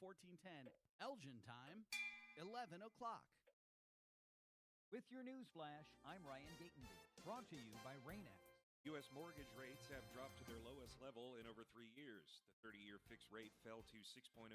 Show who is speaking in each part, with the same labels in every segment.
Speaker 1: 1410 Elgin time, 11 o'clock. With your news flash, I'm Ryan Gatenby, brought to you by Rain-X.
Speaker 2: U.S. mortgage rates have dropped to their lowest level in over 3 years. The 30-year fixed rate fell to 6.06%,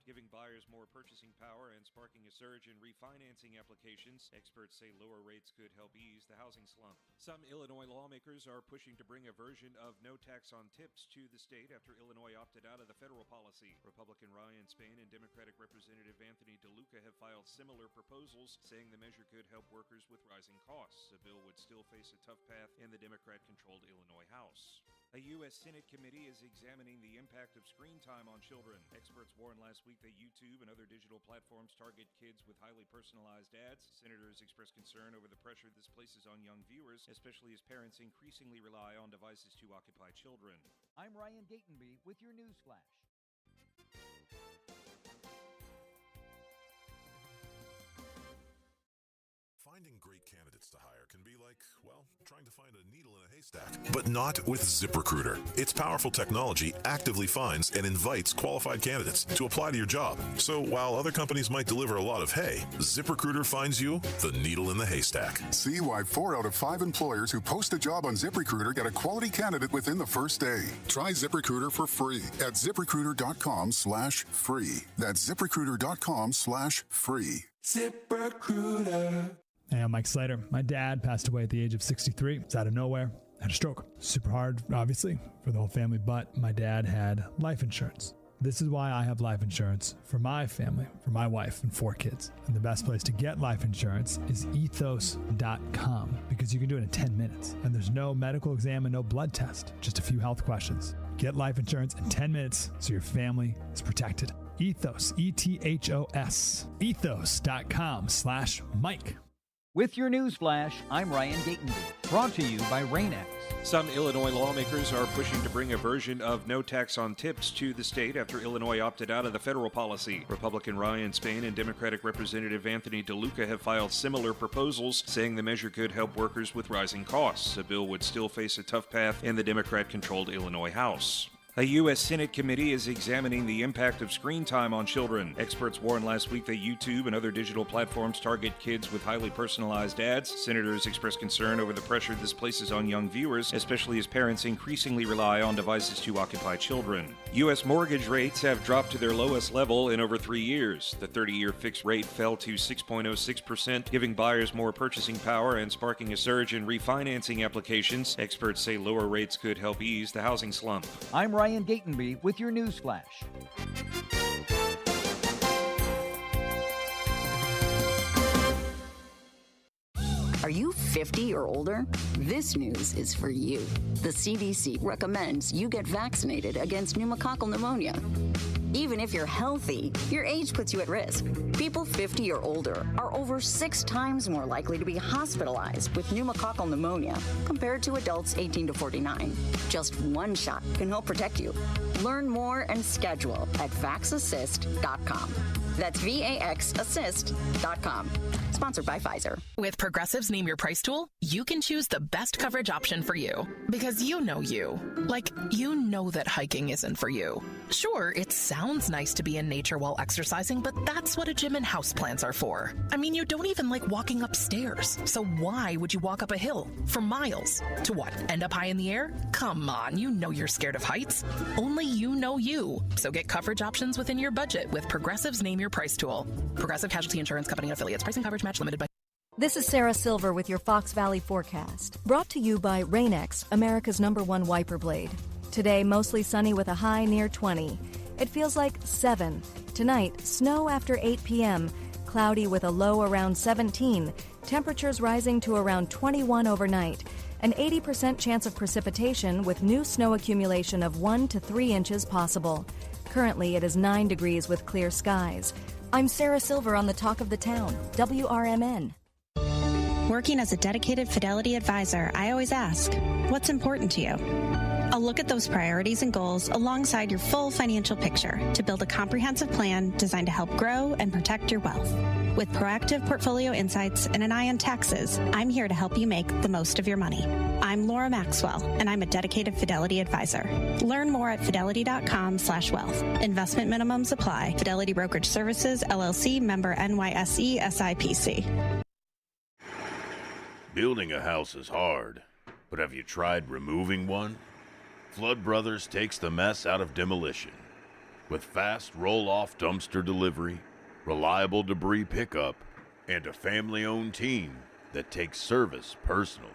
Speaker 2: giving buyers more purchasing power and sparking a surge in refinancing applications. Experts say lower rates could help ease the housing slump. Some Illinois lawmakers are pushing to bring a version of no tax on tips to the state after Illinois opted out of the federal policy. Republican Ryan Spain and Democratic Representative Anthony DeLuca have filed similar proposals, saying the measure could help workers with rising costs. The bill would still face a tough path in the Democrat-controlled Illinois House. A U.S. Senate committee is examining the impact of screen time on children. Experts warned last week that YouTube and other digital platforms target kids with highly personalized ads. Senators expressed concern over the pressure this places on young viewers, especially as parents increasingly rely on devices to occupy children.
Speaker 1: I'm Ryan Gatenby with your news flash.
Speaker 3: Finding great candidates to hire can be like, well, trying to find a needle in a haystack. But not with ZipRecruiter. Its powerful technology actively finds and invites qualified candidates to apply to your job. So while other companies might deliver a lot of hay, ZipRecruiter finds you the needle in the haystack.
Speaker 4: See why 4 out of 5 employers who post a job on ZipRecruiter get a quality candidate within the first day. Try ZipRecruiter for free at ZipRecruiter.com/free. That's ZipRecruiter.com/free.
Speaker 5: ZipRecruiter.
Speaker 6: Hey, I'm Mike Slater. My dad passed away at the age of 63. It's out of nowhere. Had a stroke. Super hard, obviously, for the whole family, but my dad had life insurance. This is why I have life insurance for my family, for my wife and 4 kids. And the best place to get life insurance is ethos.com, because you can do it in 10 minutes. And there's no medical exam and no blood test, just a few health questions. Get life insurance in 10 minutes so your family is protected. Ethos, E-T-H-O-S, ethos.com/Mike.
Speaker 1: With your news flash, I'm Ryan Gatenby, brought to you by Rain-X.
Speaker 2: Some Illinois lawmakers are pushing to bring a version of no tax on tips to the state after Illinois opted out of the federal policy. Republican Ryan Spain and Democratic Representative Anthony DeLuca have filed similar proposals, saying the measure could help workers with rising costs. The bill would still face a tough path in the Democrat-controlled Illinois House. A U.S. Senate committee is examining the impact of screen time on children. Experts warned last week that YouTube and other digital platforms target kids with highly personalized ads. Senators expressed concern over the pressure this places on young viewers, especially as parents increasingly rely on devices to occupy children. U.S. mortgage rates have dropped to their lowest level in over 3 years. The 30-year fixed rate fell to 6.06%, giving buyers more purchasing power and sparking a surge in refinancing applications. Experts say lower rates could help ease the housing slump.
Speaker 1: I'm Ryan Gatenby with your news flash.
Speaker 7: Are you 50 or older? This news is for you. The CDC recommends you get vaccinated against pneumococcal pneumonia. Even if you're healthy, your age puts you at risk. People 50 or older are over 6 times more likely to be hospitalized with pneumococcal pneumonia compared to adults 18 to 49. Just one shot can help protect you. Learn more and schedule at vaxassist.com. That's VAXassist.com. Sponsored by Pfizer.
Speaker 8: With Progressive's Name Your Price tool, you can choose the best coverage option for you. Because you know you. Like, you know that hiking isn't for you. Sure, it sounds nice to be in nature while exercising, but that's what a gym and houseplants are for. I mean, you don't even like walking upstairs. So why would you walk up a hill for miles? To what, end up high in the air? Come on, you know you're scared of heights. Only you know you. So get coverage options within your budget with Progressive's Name Your Price tool. Progressive Casualty Insurance Company and affiliates. Pricing coverage match limited by...
Speaker 9: This is Sarah Silver with your Fox Valley forecast. Brought to you by Rain-X, America's #1 wiper blade. Today, mostly sunny with a high near 20. It feels like 7. Tonight, snow after 8 p.m. Cloudy with a low around 17. Temperatures rising to around 21 overnight. An 80% chance of precipitation with new snow accumulation of 1 to 3 inches possible. Currently, it is 9 degrees with clear skies. I'm Sarah Silver on the Talk of the Town, WRMN.
Speaker 10: Working as a dedicated Fidelity advisor, I always ask, what's important to you? I'll look at those priorities and goals alongside your full financial picture to build a comprehensive plan designed to help grow and protect your wealth. With proactive portfolio insights and an eye on taxes, I'm here to help you make the most of your money. I'm Laura Maxwell, and I'm a dedicated Fidelity advisor. Learn more at fidelity.com/wealth. Investment minimums apply. Fidelity Brokerage Services, LLC, member NYSE, SIPC.
Speaker 11: Building a house is hard, but have you tried removing one? Flood Brothers takes the mess out of demolition. With fast roll-off dumpster delivery, reliable debris pickup, and a family-owned team that takes service personally.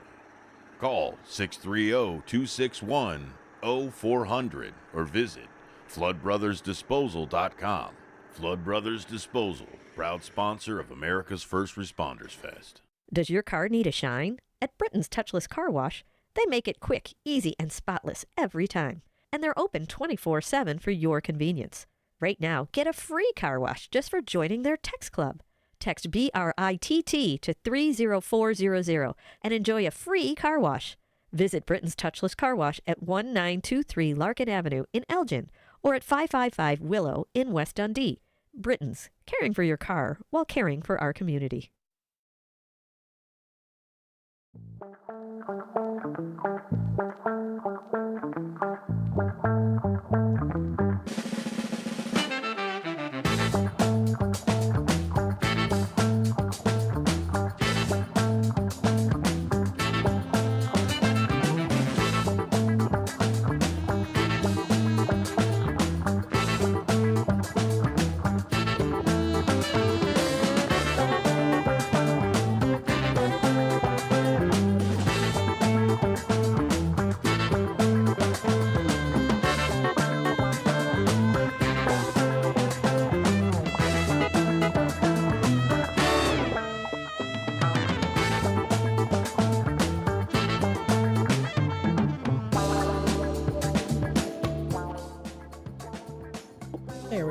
Speaker 11: Call 630-261-0400 or visit floodbrothersdisposal.com. Flood Brothers Disposal, proud sponsor of America's First Responders Fest.
Speaker 12: Does your car need a shine? At Britain's Touchless Car Wash, they make it quick, easy, and spotless every time. And they're open 24/7 for your convenience. Right now, get a free car wash just for joining their text club. Text BRITT to 30400 and enjoy a free car wash. Visit Britain's Touchless Car Wash at 1923 Larkin Avenue in Elgin or at 555 Willow in West Dundee. Britain's, caring for your car while caring for our community.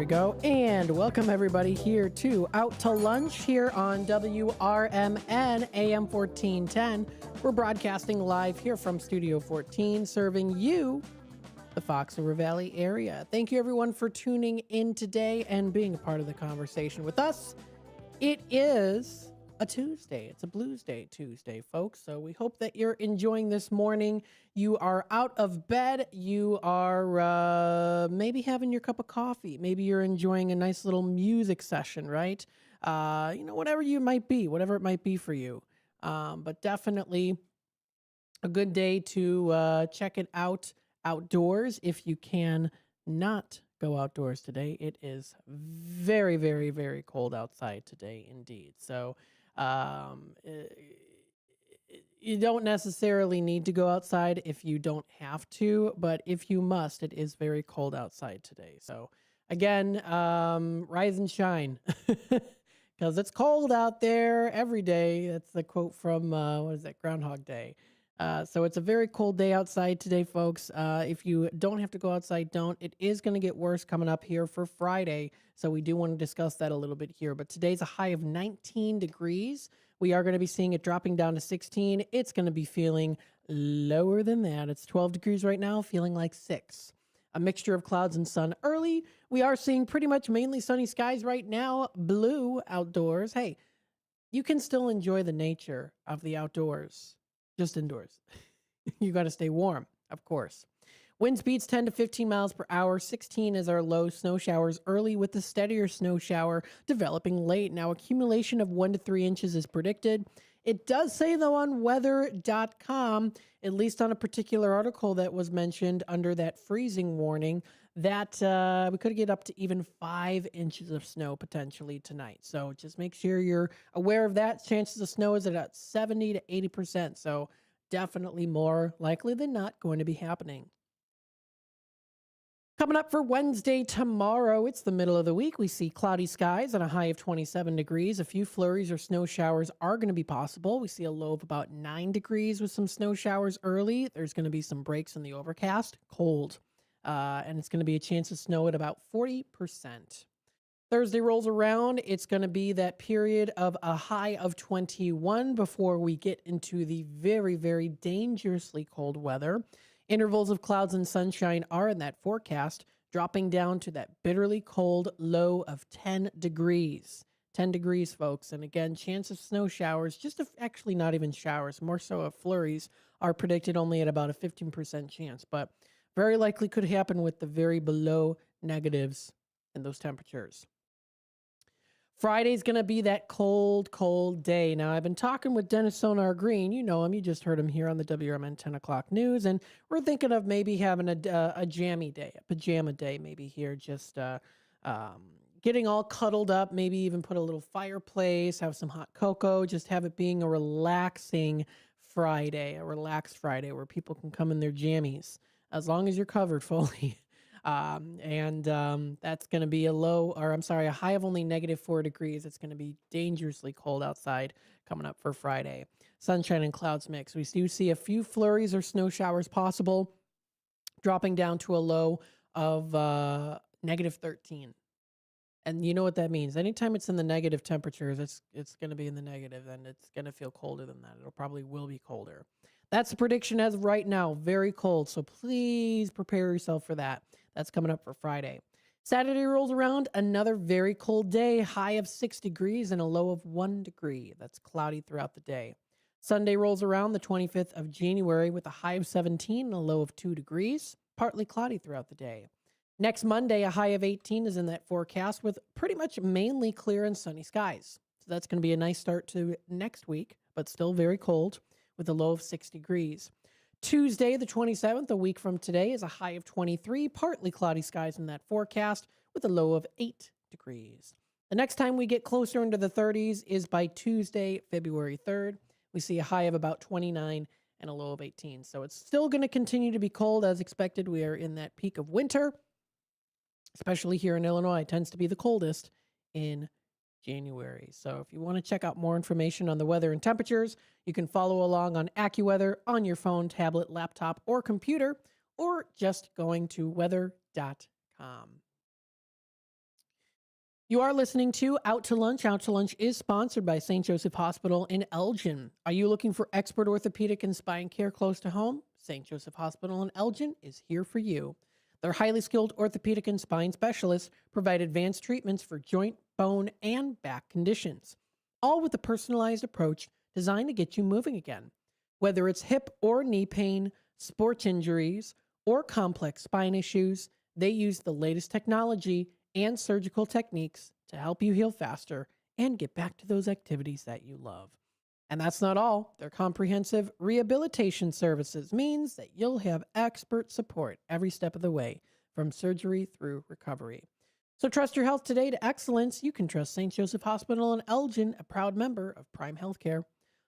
Speaker 13: Go and welcome everybody here to Out to Lunch here on WRMN AM 1410. We're broadcasting live here from Studio 14, serving you, the Fox River Valley area. Thank you everyone for tuning in today and being a part of the conversation with us. It is a Tuesday. It's a Blues Day Tuesday, folks. So we hope that you're enjoying this morning. You are out of bed. You are maybe having your cup of coffee. Maybe you're enjoying a nice little music session, right? Whatever it might be for you. But definitely a good day to check it out outdoors if you can not go outdoors today. It is very, very, very cold outside today indeed. So you don't necessarily need to go outside if you don't have to, but if you must, it is very cold outside today. So again, rise and shine because it's cold out there every day. That's the quote from, Groundhog Day. So it's a very cold day outside today, folks. If you don't have to go outside, don't. It is going to get worse coming up here for Friday. So we do want to discuss that a little bit here. But today's a high of 19 degrees. We are going to be seeing it dropping down to 16. It's going to be feeling lower than that. It's 12 degrees right now, feeling like 6. A mixture of clouds and sun early. We are seeing pretty much mainly sunny skies right now. Blue outdoors. Hey, you can still enjoy the nature of the outdoors. Just indoors. You got to stay warm, of course. Wind speeds 10 to 15 miles per hour. 16 is our low. Snow showers early with the steadier snow shower developing late. Now, accumulation of 1 to 3 inches is predicted. It does say, though, on weather.com, at least on a particular article that was mentioned under that freezing warning, that we could get up to even 5 inches of snow potentially tonight. So just make sure you're aware of that. Chances of snow is at 70 to 80%. So definitely more likely than not going to be happening. Coming up for Wednesday tomorrow, it's the middle of the week. We see cloudy skies and a high of 27 degrees. A few flurries or snow showers are going to be possible. We see a low of about 9 degrees with some snow showers early. There's going to be some breaks in the overcast. Cold. And it's going to be a chance of snow at about 40%. Thursday rolls around. It's going to be that period of a high of 21 before we get into the very, very dangerously cold weather. Intervals of clouds and sunshine are in that forecast, dropping down to that bitterly cold low of 10 degrees. 10 degrees, folks. And again, chance of snow showers, actually not even showers, more so of flurries, are predicted only at about a 15% chance, but very likely could happen with the very below negatives in those temperatures. Friday's going to be that cold, cold day. Now, I've been talking with Dennis Sonar Green. You know him. You just heard him here on the WRMN 10 o'clock news. And we're thinking of maybe having a jammy day, a pajama day maybe here, just getting all cuddled up, maybe even put a little fireplace, have some hot cocoa, just have it being a relaxing Friday, a relaxed Friday where people can come in their jammies as long as you're covered fully. That's going to be a high of only -4 degrees. It's going to be dangerously cold outside coming up for Friday. Sunshine and clouds mix. We do see a few flurries or snow showers possible, dropping down to a low of -13. And you know what that means. Anytime it's in the negative temperatures, it's going to be in the negative, and it's going to feel colder than that. It'll probably will be colder. That's the prediction as of right now. Very cold. So please prepare yourself for that. That's coming up for Friday. Saturday rolls around, another very cold day, high of 6 degrees and a low of 1 degree. That's cloudy throughout the day. Sunday rolls around, the 25th of January, with a high of 17 and a low of 2 degrees, partly cloudy throughout the day. Next Monday, a high of 18 is in that forecast with pretty much mainly clear and sunny skies. So that's going to be a nice start to next week, but still very cold with a low of 6 degrees. Tuesday, the 27th, a week from today, is a high of 23, partly cloudy skies in that forecast with a low of 8 degrees. The next time we get closer into the 30s is by Tuesday, February 3rd. We see a high of about 29 and a low of 18. So it's still going to continue to be cold as expected. We are in that peak of winter, especially here in Illinois. It tends to be the coldest in January. So if you want to check out more information on the weather and temperatures, you can follow along on AccuWeather on your phone, tablet, laptop, or computer, or just going to weather.com. You are listening to Out to Lunch. Out to Lunch is sponsored by St. Joseph Hospital in Elgin. Are you looking for expert orthopedic and spine care close to home? St. Joseph Hospital in Elgin is here for you. Their highly skilled orthopedic and spine specialists provide advanced treatments for joint, bone, and back conditions, all with a personalized approach designed to get you moving again. Whether it's hip or knee pain, sports injuries, or complex spine issues, they use the latest technology and surgical techniques to help you heal faster and get back to those activities that you love. And that's not all. Their comprehensive rehabilitation services means that you'll have expert support every step of the way, from surgery through recovery. So trust your health today to excellence. You can trust St. Joseph Hospital in Elgin, a proud member of Prime Healthcare.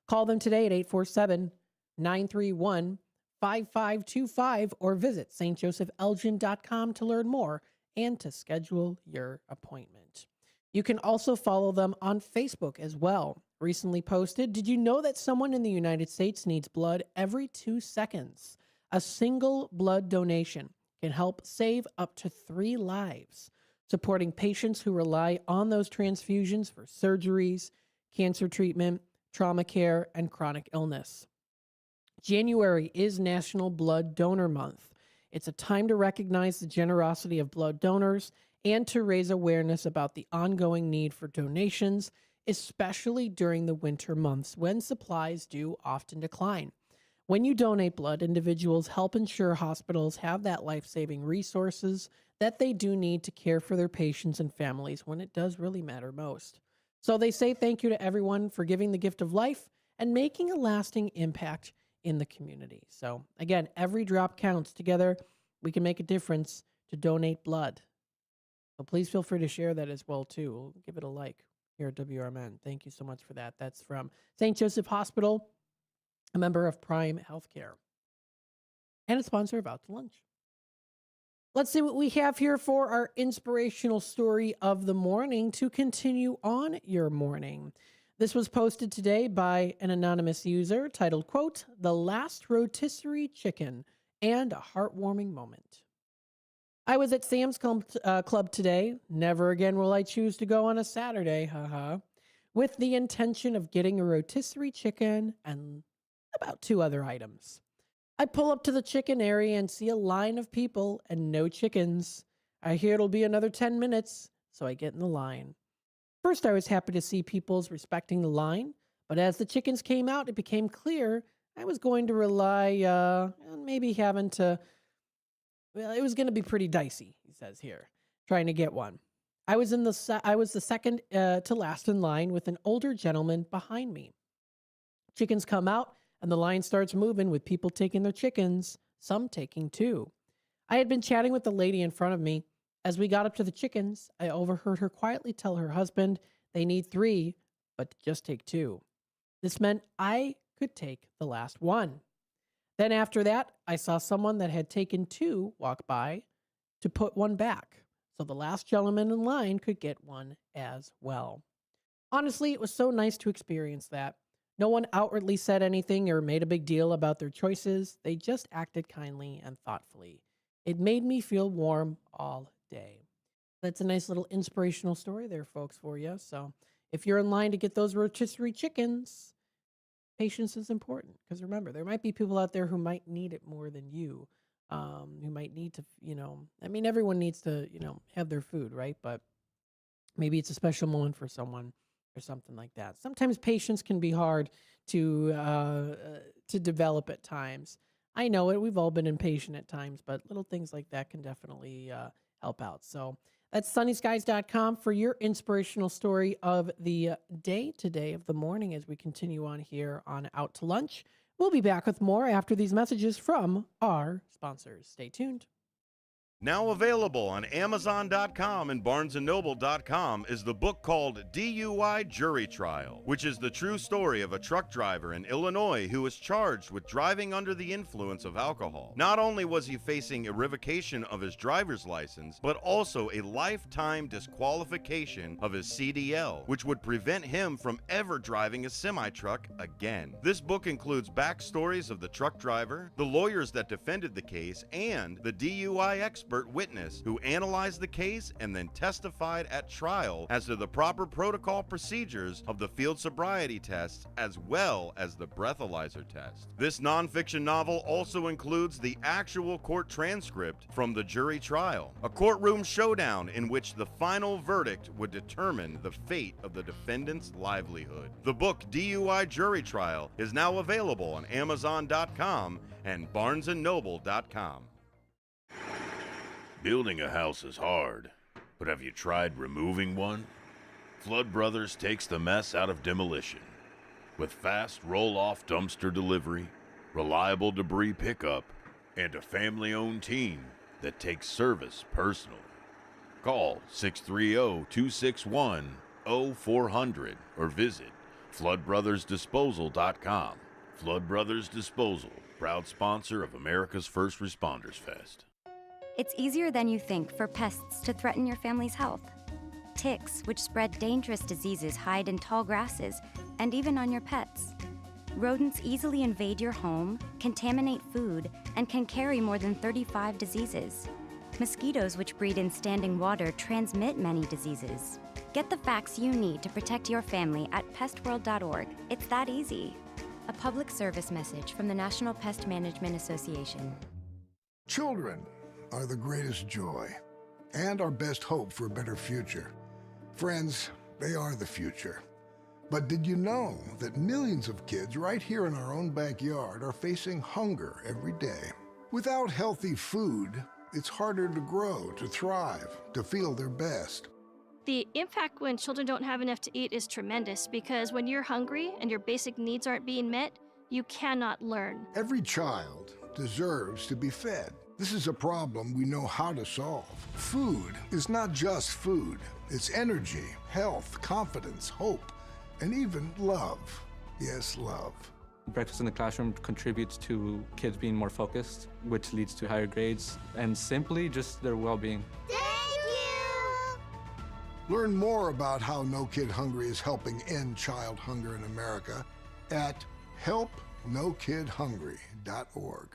Speaker 13: Call them today at 847-931-5525 or visit stjosephelgin.com to learn more and to schedule your appointment. You can also follow them on Facebook as well. Recently posted, did you know that someone in the United States needs blood every 2 seconds? A single blood donation can help save up to 3 lives, supporting patients who rely on those transfusions for surgeries, cancer treatment, trauma care, and chronic illness. January is National Blood Donor Month. It's a time to recognize the generosity of blood donors and to raise awareness about the ongoing need for donations, especially during the winter months when supplies do often decline. When you donate blood, individuals help ensure hospitals have that life-saving resources that they do need to care for their patients and families when it does really matter most. So they say thank you to everyone for giving the gift of life and making a lasting impact in the community. So again, every drop counts. Together, we can make a difference to donate blood. So please feel free to share that as well, too. We'll give it a like here at WRMN. Thank you so much for that. That's from St. Joseph Hospital, a member of Prime Healthcare, and a sponsor of Out to Lunch. Let's see what we have here for our inspirational story of the morning to continue on your morning. This was posted today by an anonymous user titled, quote, "The Last Rotisserie Chicken and a Heartwarming Moment." I was at Sam's Club today. Never again will I choose to go on a Saturday, haha, with the intention of getting a rotisserie chicken and about 2 other items. I pull up to the chicken area and see a line of people and no chickens. I hear it'll be another 10 minutes, so I get in the line. First, I was happy to see people's respecting the line, but as the chickens came out, it became clear I was going to rely on maybe having to, well, it was going to be pretty dicey, he says here, trying to get one. I was the second to last in line with an older gentleman behind me. Chickens come out, and the line starts moving with people taking their chickens, some taking two. I had been chatting with the lady in front of me. As we got up to the chickens, I overheard her quietly tell her husband they need 3, but to just take 2. This meant I could take the last one. Then after that, I saw someone that had taken 2 walk by to put one back, so the last gentleman in line could get one as well. Honestly, it was so nice to experience that. No one outwardly said anything or made a big deal about their choices. They just acted kindly and thoughtfully. It made me feel warm all day. That's a nice little inspirational story there, folks, for you. So if you're in line to get those rotisserie chickens, patience is important. Because remember, there might be people out there who might need it more than you, who might need to, everyone needs to, have their food, right? But maybe it's a special moment for someone or something like that. Sometimes patience can be hard to develop at times. I know it. We've all been impatient at times, but little things like that can definitely help out. So that's sunnyskies.com for your inspirational story of the day today, of the morning, as we continue on here on Out to Lunch. We'll be back with more after these messages from our sponsors. Stay tuned.
Speaker 11: Now available on Amazon.com and BarnesandNoble.com is the book called DUI Jury Trial, which is the true story of a truck driver in Illinois who was charged with driving under the influence of alcohol. Not only was he facing a revocation of his driver's license, but also a lifetime disqualification of his CDL, which would prevent him from ever driving a semi-truck again. This book includes backstories of the truck driver, the lawyers that defended the case, and the DUI expert witness who analyzed the case and then testified at trial as to the proper protocol procedures of the field sobriety tests as well as the breathalyzer test. This nonfiction novel also includes the actual court transcript from the jury trial, a courtroom showdown in which the final verdict would determine the fate of the defendant's livelihood. The book DUI Jury Trial is now available on Amazon.com and BarnesandNoble.com. Building a house is hard, but have you tried removing one? Flood Brothers takes the mess out of demolition. With fast roll-off dumpster delivery, reliable debris pickup, and a family-owned team that takes service personally. Call 630-261-0400 or visit floodbrothersdisposal.com. Flood Brothers Disposal, proud sponsor of America's First Responders Fest.
Speaker 14: It's easier than you think for pests to threaten your family's health. Ticks, which spread dangerous diseases, hide in tall grasses and even on your pets. Rodents easily invade your home, contaminate food, and can carry more than 35 diseases. Mosquitoes, which breed in standing water, transmit many diseases. Get the facts you need to protect your family at pestworld.org. It's that easy. A public service message from the National Pest Management Association.
Speaker 15: Children are the greatest joy and our best hope for a better future. Friends, they are the future. But did you know that millions of kids right here in our own backyard are facing hunger every day? Without healthy food, it's harder to grow, to thrive, to feel their best.
Speaker 16: The impact when children don't have enough to eat is tremendous because when you're hungry and your basic needs aren't being met, you cannot learn.
Speaker 15: Every child deserves to be fed. This is a problem we know how to solve. Food is not just food. It's energy, health, confidence, hope, and even love. Yes, love.
Speaker 17: Breakfast in the classroom contributes to kids being more focused, which leads to higher grades, and simply just their well-being.
Speaker 15: Thank you! Learn more about how No Kid Hungry is helping end child hunger in America at helpnokidhungry.org.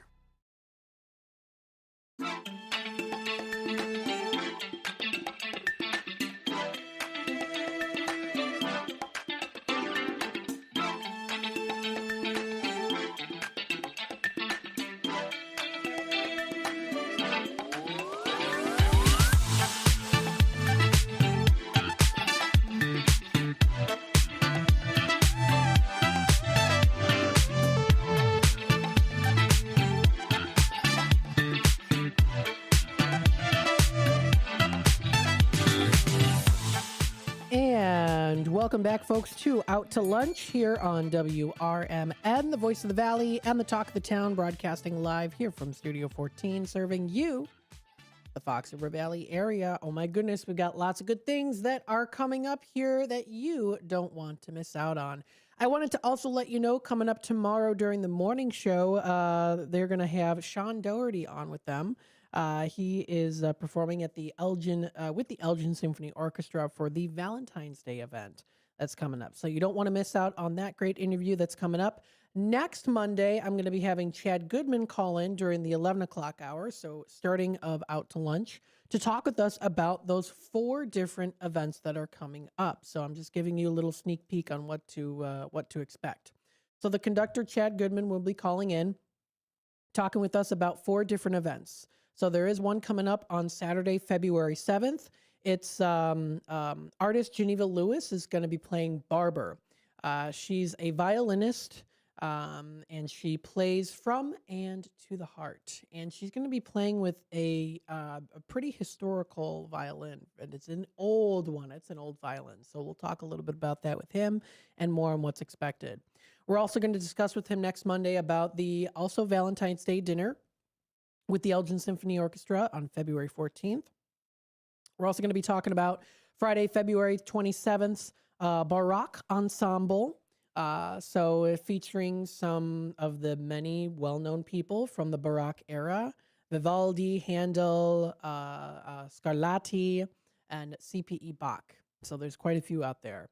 Speaker 13: And welcome back, folks, to Out to Lunch here on WRMN, the voice of the Valley and the talk of the town, broadcasting live here from Studio 14, serving you, the Fox River Valley area. Oh my goodness, we've got lots of good things that are coming up here that you don't want to miss out on. I wanted to also let you know, coming up tomorrow during the morning show, they're going to have Sean Doherty on with them. He is performing at the Elgin with the Elgin Symphony Orchestra for the Valentine's Day event that's coming up. So you don't want to miss out on that great interview that's coming up. Next Monday, I'm going to be having Chad Goodman call in during the 11 o'clock hour, so starting of Out to Lunch, to talk with us about those 4 different events that are coming up. So I'm just giving you a little sneak peek on what to expect. So the conductor, Chad Goodman, will be calling in, talking with us about 4 different events. So there is one coming up on Saturday, February 7th. It's artist Geneva Lewis is going to be playing Barber. She's a violinist, and she plays from and to the heart. And she's going to be playing with a pretty historical violin. And it's an old one. It's an old violin. So we'll talk a little bit about that with him and more on what's expected. We're also going to discuss with him next Monday about the also Valentine's Day dinner with the Elgin Symphony Orchestra on February 14th. We're also going to be talking about Friday, February 27th, Baroque Ensemble. So featuring some of the many well-known people from the Baroque era, Vivaldi, Handel, Scarlatti, and C.P.E. Bach. So there's quite a few out there.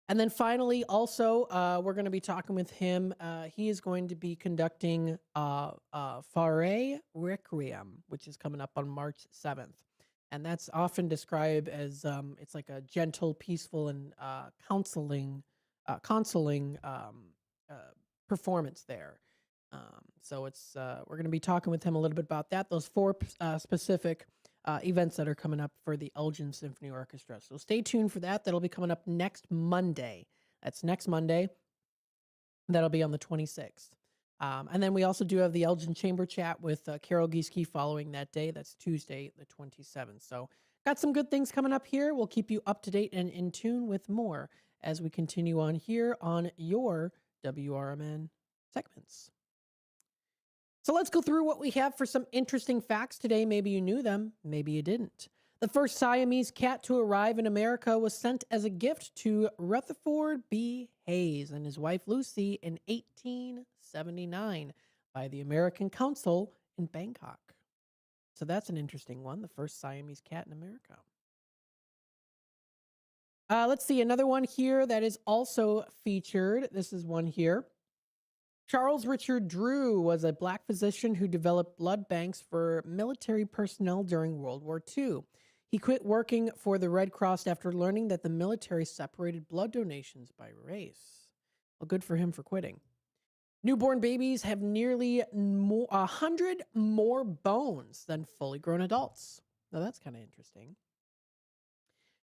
Speaker 13: And then finally, also, we're going to be talking with him. He is going to be conducting Fauré Requiem, which is coming up on March 7th. And that's often described as it's like a gentle, peaceful, and consoling performance there. So it's we're going to be talking with him a little bit about that. Those 4 specific events that are coming up for the Elgin Symphony Orchestra. So stay tuned for that. That'll be coming up next Monday. That's next Monday. That'll be on the 26th. And then we also do have the Elgin Chamber Chat with Carol Gieske following that day. That's Tuesday, the 27th. So got some good things coming up here. We'll keep you up to date and in tune with more as we continue on here on your WRMN segments. So let's go through what we have for some interesting facts today. Maybe you knew them, maybe you didn't. The first Siamese cat to arrive in America was sent as a gift to Rutherford B. Hayes and his wife Lucy in 1879 by the American Council in Bangkok. So that's an interesting one, the first Siamese cat in America. Let's see, another one here that is also featured. This is one here. Charles Richard Drew was a black physician who developed blood banks for military personnel during World War II. He quit working for the Red Cross after learning that the military separated blood donations by race. Well, good for him for quitting. Newborn babies have nearly 100 more bones than fully grown adults. Now, that's kind of interesting.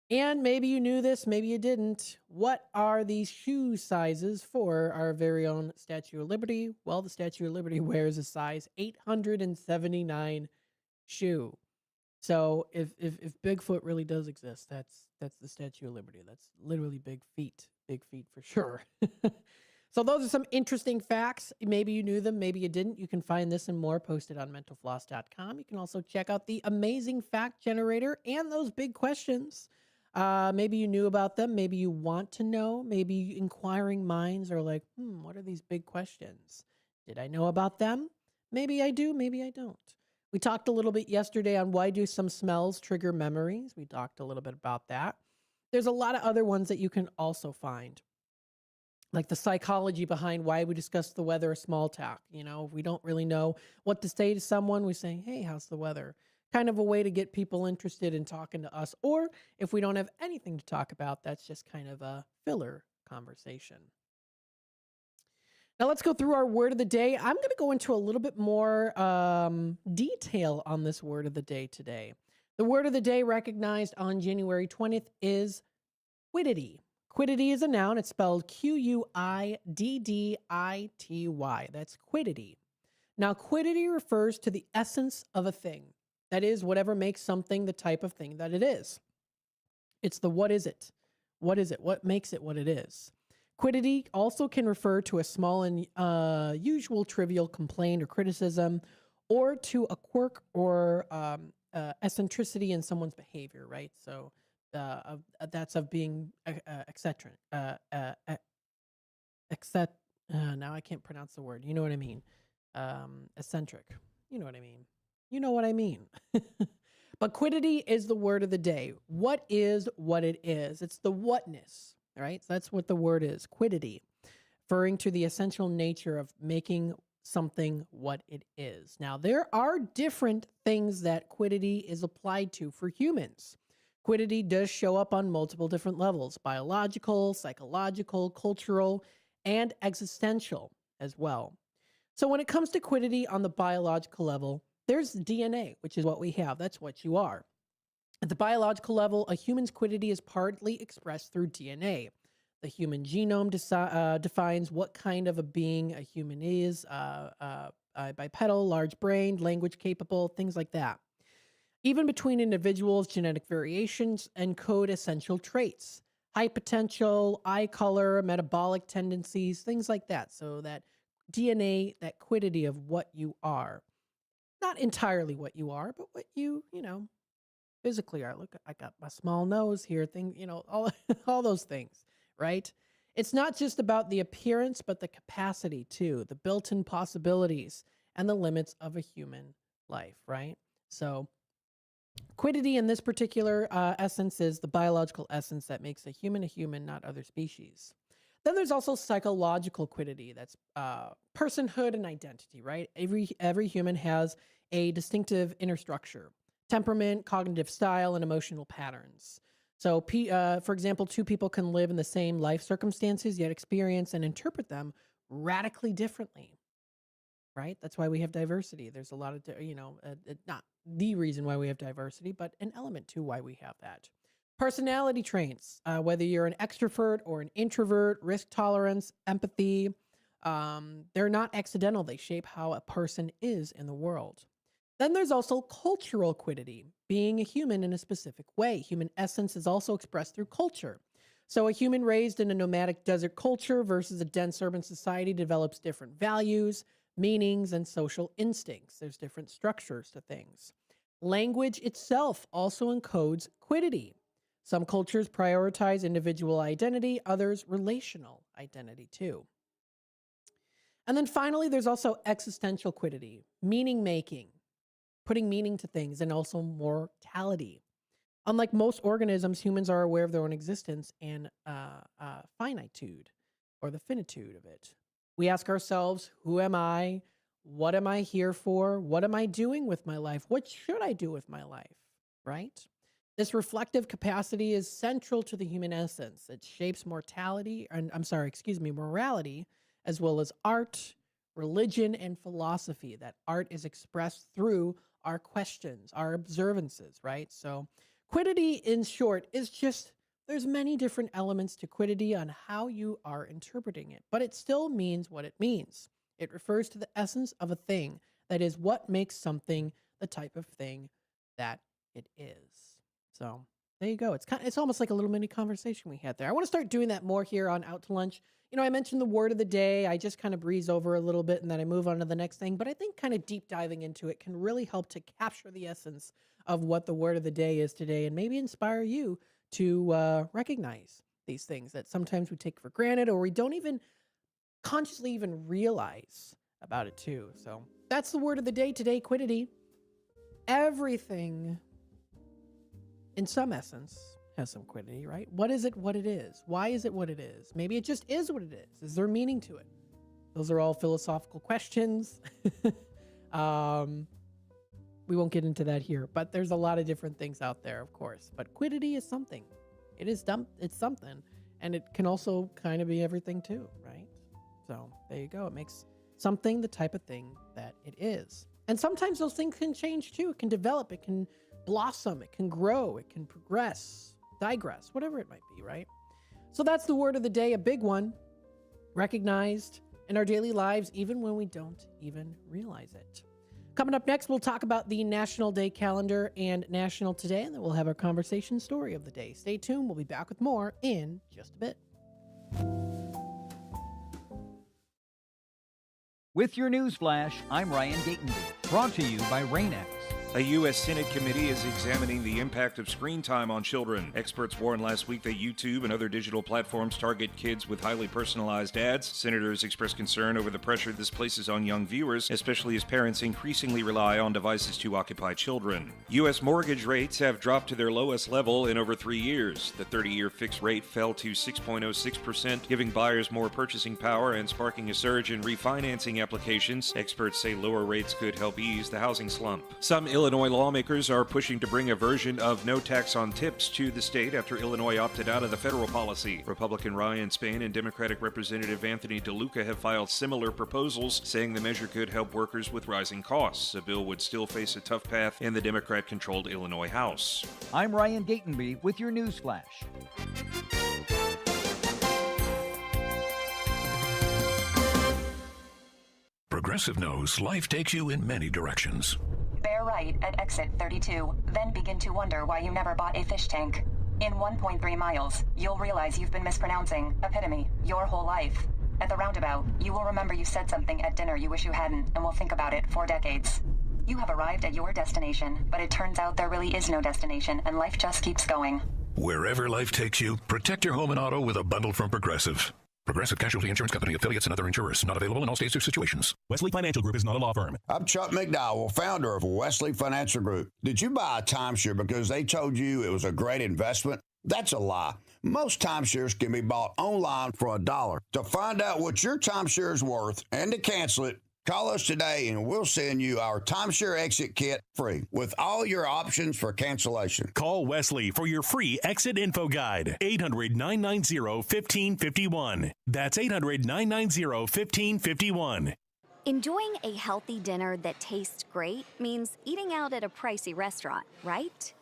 Speaker 13: And maybe you knew this, maybe you didn't. What are these shoe sizes for our very own Statue of Liberty? Well, the Statue of Liberty wears a size 879 shoe. So if Bigfoot really does exist, that's the Statue of Liberty. That's literally big feet for sure. So those are some interesting facts. Maybe you knew them, maybe you didn't. You can find this and more posted on mentalfloss.com. You can also check out the amazing fact generator and those big questions. Maybe you knew about them. Maybe you want to know. Maybe inquiring minds are like, what are these big questions? Did I know about them? Maybe I do. Maybe I don't. We talked a little bit yesterday on why do some smells trigger memories. We talked a little bit about that. There's a lot of other ones that you can also find, like the psychology behind why we discuss the weather or small talk. You know, if we don't really know what to say to someone, we say, hey, how's the weather? Kind of a way to get people interested in talking to us. Or if we don't have anything to talk about, that's just kind of a filler conversation. Now let's go through our word of the day. I'm going to go into a little bit more detail on this word of the day today. The word of the day recognized on January 20th is quiddity. Quiddity is a noun. It's spelled Q-U-I-D-D-I-T-Y. That's quiddity. Now, quiddity refers to the essence of a thing. That is, whatever makes something the type of thing that it is. It's the what is it? What is it? What makes it what it is? Quiddity also can refer to a small and usual trivial complaint or criticism, or to a quirk or eccentricity in someone's behavior, right? So that's of being eccentric. Now I can't pronounce the word. You know what I mean? Eccentric. You know what I mean? You know what I mean. But quiddity is the word of the day. What is what it is? It's the whatness, right? So that's what the word is, quiddity, referring to the essential nature of making something what it is. Now, there are different things that quiddity is applied to for humans. Quiddity does show up on multiple different levels: biological, psychological, cultural, and existential as well. So when it comes to quiddity on the biological level, there's DNA, which is what we have. That's what you are. At the biological level, a human's quiddity is partly expressed through DNA. The human genome defines what kind of a being a human is, bipedal, large-brained, language-capable, things like that. Even between individuals, genetic variations encode essential traits: high potential, eye color, metabolic tendencies, things like that. So that DNA, that quiddity of what you are. Not entirely what you are, but what you physically are. Look, I got my small nose here, all those things, right? It's not just about the appearance, but the capacity too, the built-in possibilities and the limits of a human life, right? So quiddity in this particular essence is the biological essence that makes a human, not other species. Then there's also psychological quiddity. That's personhood and identity, right? Every human has a distinctive inner structure: temperament, cognitive style, and emotional patterns. So, for example, two people can live in the same life circumstances, yet experience and interpret them radically differently, right? That's why we have diversity. There's a lot of, not the reason why we have diversity, but an element to why we have that. Personality traits, whether you're an extrovert or an introvert, risk tolerance, empathy, they're not accidental. They shape how a person is in the world. Then there's also cultural quiddity, being a human in a specific way. Human essence is also expressed through culture. So a human raised in a nomadic desert culture versus a dense urban society develops different values, meanings, and social instincts. There's different structures to things. Language itself also encodes quiddity. Some cultures prioritize individual identity, others relational identity too. And then finally, there's also existential quiddity, meaning making, putting meaning to things, and also mortality. Unlike most organisms, humans are aware of their own existence and finitude, or the finitude of it. We ask ourselves, who am I? What am I here for? What am I doing with my life? What should I do with my life? Right? This reflective capacity is central to the human essence. It shapes morality, as well as art, religion, and philosophy. That art is expressed through our questions, our observances, right? So quiddity, in short, is just, there's many different elements to quiddity on how you are interpreting it, but it still means what it means. It refers to the essence of a thing. That is what makes something the type of thing that it is. So there you go. It's almost like a little mini conversation we had there. I want to start doing that more here on Out to Lunch. I mentioned the word of the day. I just kind of breeze over a little bit and then I move on to the next thing. But I think kind of deep diving into it can really help to capture the essence of what the word of the day is today and maybe inspire you to recognize these things that sometimes we take for granted or we don't even consciously even realize about it too. So that's the word of the day today, quiddity. Everything in some essence has some quiddity, right? What is it what it is? Why is it what it is? Maybe it just is what it is. Is there meaning to it? Those are all philosophical questions. We won't get into that here, but there's a lot of different things out there, of course. But quiddity is something. It's something. And it can also kind of be everything too, right? So there you go. It makes something the type of thing that it is. And sometimes those things can change too. It can develop. It can blossom. It can grow. It can progress, digress, whatever it might be, right? So that's the word of the day, a big one, recognized in our daily lives, even when we don't even realize it. Coming up next, we'll talk about the National Day calendar and National Today, and then we'll have our conversation story of the day. Stay tuned. We'll be back with more in just a bit.
Speaker 1: With your news flash, I'm Ryan Gatenby, brought to you by Rain-X.
Speaker 2: A U.S. Senate committee is examining the impact of screen time on children. Experts warned last week that YouTube and other digital platforms target kids with highly personalized ads. Senators expressed concern over the pressure this places on young viewers, especially as parents increasingly rely on devices to occupy children. U.S. mortgage rates have dropped to their lowest level in over 3 years. The 30-year fixed rate fell to 6.06%, giving buyers more purchasing power and sparking a surge in refinancing applications. Experts say lower rates could help ease the housing slump. Some Illinois lawmakers are pushing to bring a version of no tax on tips to the state after Illinois opted out of the federal policy. Republican Ryan Spain and Democratic Representative Anthony DeLuca have filed similar proposals, saying the measure could help workers with rising costs. A bill would still face a tough path in the Democrat-controlled Illinois House.
Speaker 1: I'm Ryan Gatenby with your news flash.
Speaker 18: Progressive knows life takes you in many directions.
Speaker 19: Bear right at exit 32, then begin to wonder why you never bought a fish tank. In 1.3 miles, you'll realize you've been mispronouncing epitome your whole life. At the roundabout, you will remember you said something at dinner you wish you hadn't, and will think about it for decades. You have arrived at your destination, but it turns out there really is no destination, and life just keeps going.
Speaker 18: Wherever life takes you, protect your home and auto with a bundle from Progressive. Progressive Casualty Insurance Company, affiliates, and other insurers. Not available in all states or situations.
Speaker 20: Wesley Financial Group is not a law firm.
Speaker 21: I'm Chuck McDowell, founder of Wesley Financial Group. Did you buy a timeshare because they told you it was a great investment? That's a lie. Most timeshares can be bought online for $1. To find out what your timeshare is worth and to cancel it, call us today and we'll send you our timeshare exit kit free with all your options for cancellation.
Speaker 20: Call Wesley for your free exit info guide. 800-990-1551. That's 800-990-1551.
Speaker 14: Enjoying a healthy dinner that tastes great means eating out at a pricey restaurant, right?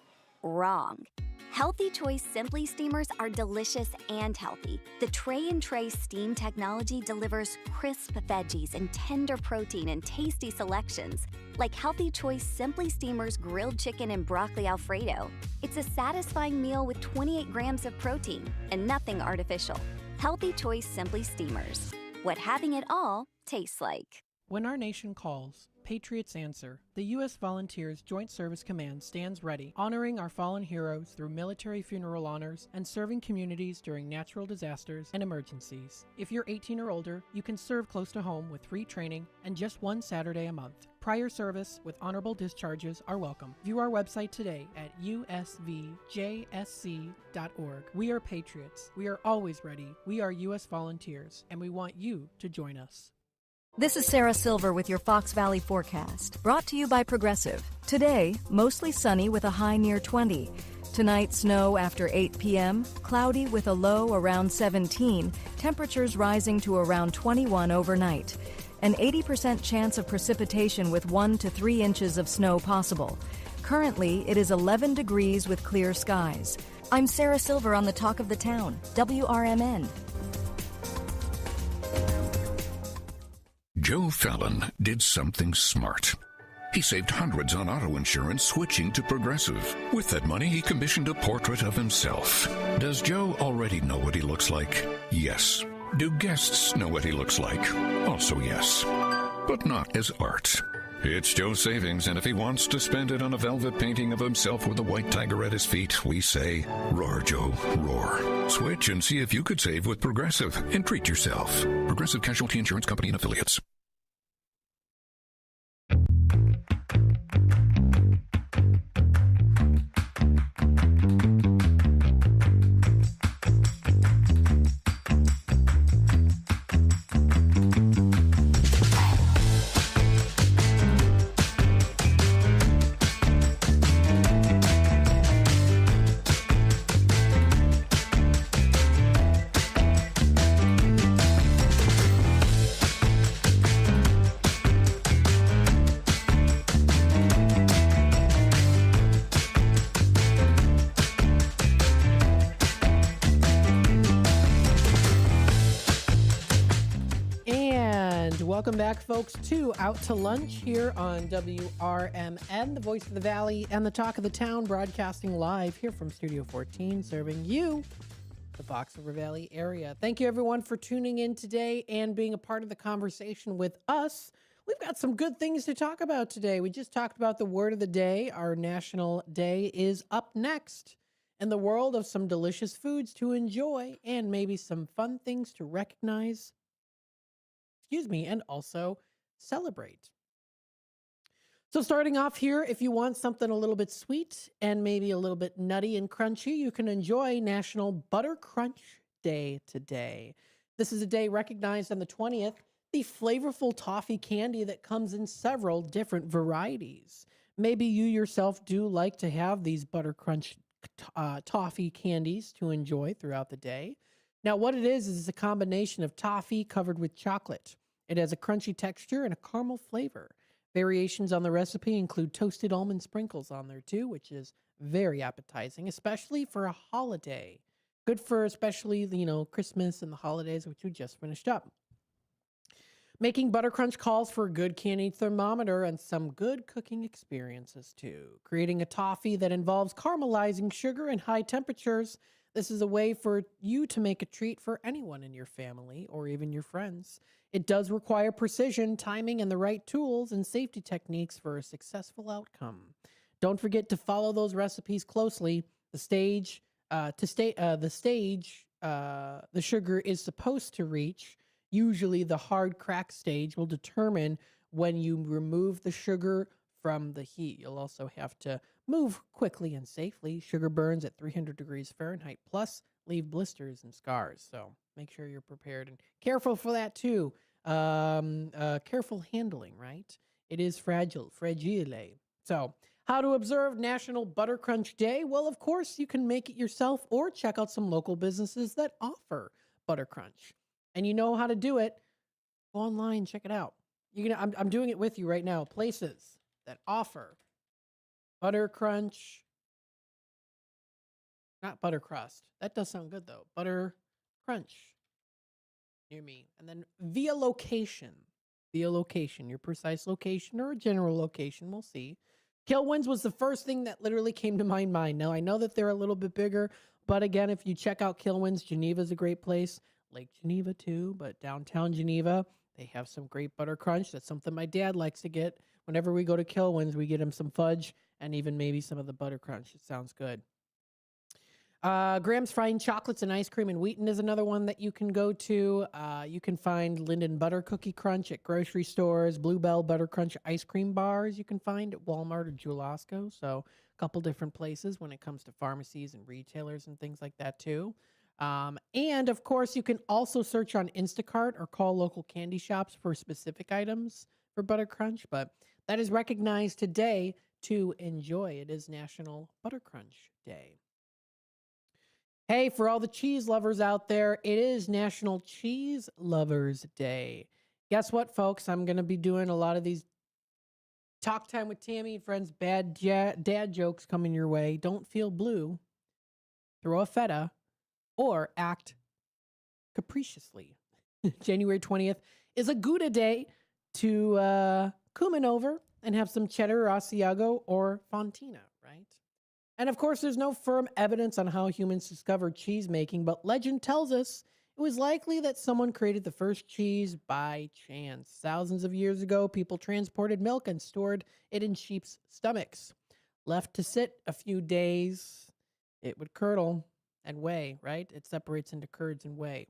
Speaker 14: Wrong. Healthy Choice Simply Steamers are delicious and healthy. The Tray and Tray steam technology delivers crisp veggies and tender protein in tasty selections, like Healthy Choice Simply Steamers grilled chicken and broccoli Alfredo. It's a satisfying meal with 28 grams of protein and nothing artificial. Healthy Choice Simply Steamers. What having it all tastes like.
Speaker 13: When our nation calls, Patriots answer. The U.S. Volunteers Joint Service Command stands ready, honoring our fallen heroes through military funeral honors and serving communities during natural disasters and emergencies. If you're 18 or older, you can serve close to home with free training and just one Saturday a month. Prior service with honorable discharges are welcome. View our website today at usvjsc.org. We are Patriots. We are always ready. We are U.S. Volunteers, and we want you to join us.
Speaker 9: This is Sarah Silver with your Fox Valley forecast, brought to you by Progressive. Today, mostly sunny with a high near 20. Tonight, snow after 8 p.m., cloudy with a low around 17, temperatures rising to around 21 overnight. An 80% chance of precipitation with 1 to 3 inches of snow possible. Currently, it is 11 degrees with clear skies. I'm Sarah Silver on the Talk of the Town, WRMN.
Speaker 18: Joe Fallon did something smart. He saved hundreds on auto insurance switching to Progressive. With that money, he commissioned a portrait of himself. Does Joe already know what he looks like? Yes. Do guests know what he looks like? Also yes. But not as art. It's Joe's savings, and if he wants to spend it on a velvet painting of himself with a white tiger at his feet, we say, roar, Joe, roar. Switch and see if you could save with Progressive and treat yourself. Progressive Casualty Insurance Company and Affiliates.
Speaker 13: Welcome back, folks, to Out to Lunch here on WRMN, the voice of the Valley and the talk of the town, broadcasting live here from Studio 14, serving you, the Fox River Valley area. Thank you, everyone, for tuning in today and being a part of the conversation with us. We've got some good things to talk about today. We just talked about the word of the day. Our national day is up next. In the world of some delicious foods to enjoy and maybe some fun things to recognize, and also celebrate. So starting off here, if you want something a little bit sweet and maybe a little bit nutty and crunchy, you can enjoy National Butter Crunch Day today. This is a day recognized on the 20th, the flavorful toffee candy that comes in several different varieties. Maybe you yourself do like to have these Butter Crunch toffee candies to enjoy throughout the day. Now, what it is a combination of toffee covered with chocolate. It has a crunchy texture and a caramel flavor. Variations on the recipe include toasted almond sprinkles on there too, which is very appetizing, especially for a holiday. Good for especially, Christmas and the holidays, which we just finished up. Making Butter Crunch calls for a good candy thermometer and some good cooking experiences too. Creating a toffee that involves caramelizing sugar and high temperatures. This is a way for you to make a treat for anyone in your family or even your friends. It does require precision, timing, and the right tools and safety techniques for a successful outcome. Don't forget to follow those recipes closely. The sugar is supposed to reach. Usually the hard crack stage will determine when you remove the sugar from the heat. You'll also have to move quickly and safely. Sugar burns at 300 degrees Fahrenheit plus leave blisters and scars. So make sure you're prepared and careful for that too. Careful handling, right? It is fragile. So how to observe National Butter Crunch Day? Well, of course, you can make it yourself or check out some local businesses that offer Butter Crunch. And you know how to do it. Go online, check it out. I'm doing it with you right now. Places that offer Butter Crunch, not Butter Crust. That does sound good though. Butter Crunch near me. And then via location, your precise location or a general location, we'll see. Kilwins was the first thing that literally came to my mind. Now, I know that they're a little bit bigger, but again, if you check out Kilwins, Geneva's a great place. Lake Geneva too, but downtown Geneva, they have some great Butter Crunch. That's something my dad likes to get. Whenever we go to Kilwins, we get him some fudge and even maybe some of the Butter Crunch. It sounds good. Graham's Frying Chocolates and Ice Cream in Wheaton is another one that you can go to. You can find Linden Butter Cookie Crunch at grocery stores. Bluebell Butter Crunch ice cream bars you can find at Walmart or Jewel-Osco. So a couple different places when it comes to pharmacies and retailers and things like that too. And of course, you can also search on Instacart or call local candy shops for specific items for Butter Crunch. But that is recognized today to enjoy. It is National Butter Crunch Day. Hey, for all the cheese lovers out there, it is National Cheese Lovers Day. Guess what, folks? I'm going to be doing a lot of these Talk Time with Tammy and Friends bad dad jokes coming your way. Don't feel blue. Throw a feta. Or act capriciously. January 20th is a Gouda day to cumin over and have some cheddar, Asiago, or Fontina, right? And of course, there's no firm evidence on how humans discovered cheese making, but legend tells us it was likely that someone created the first cheese by chance. Thousands of years ago, people transported milk and stored it in sheep's stomachs. Left to sit a few days, it would curdle and whey, right? It separates into curds and whey.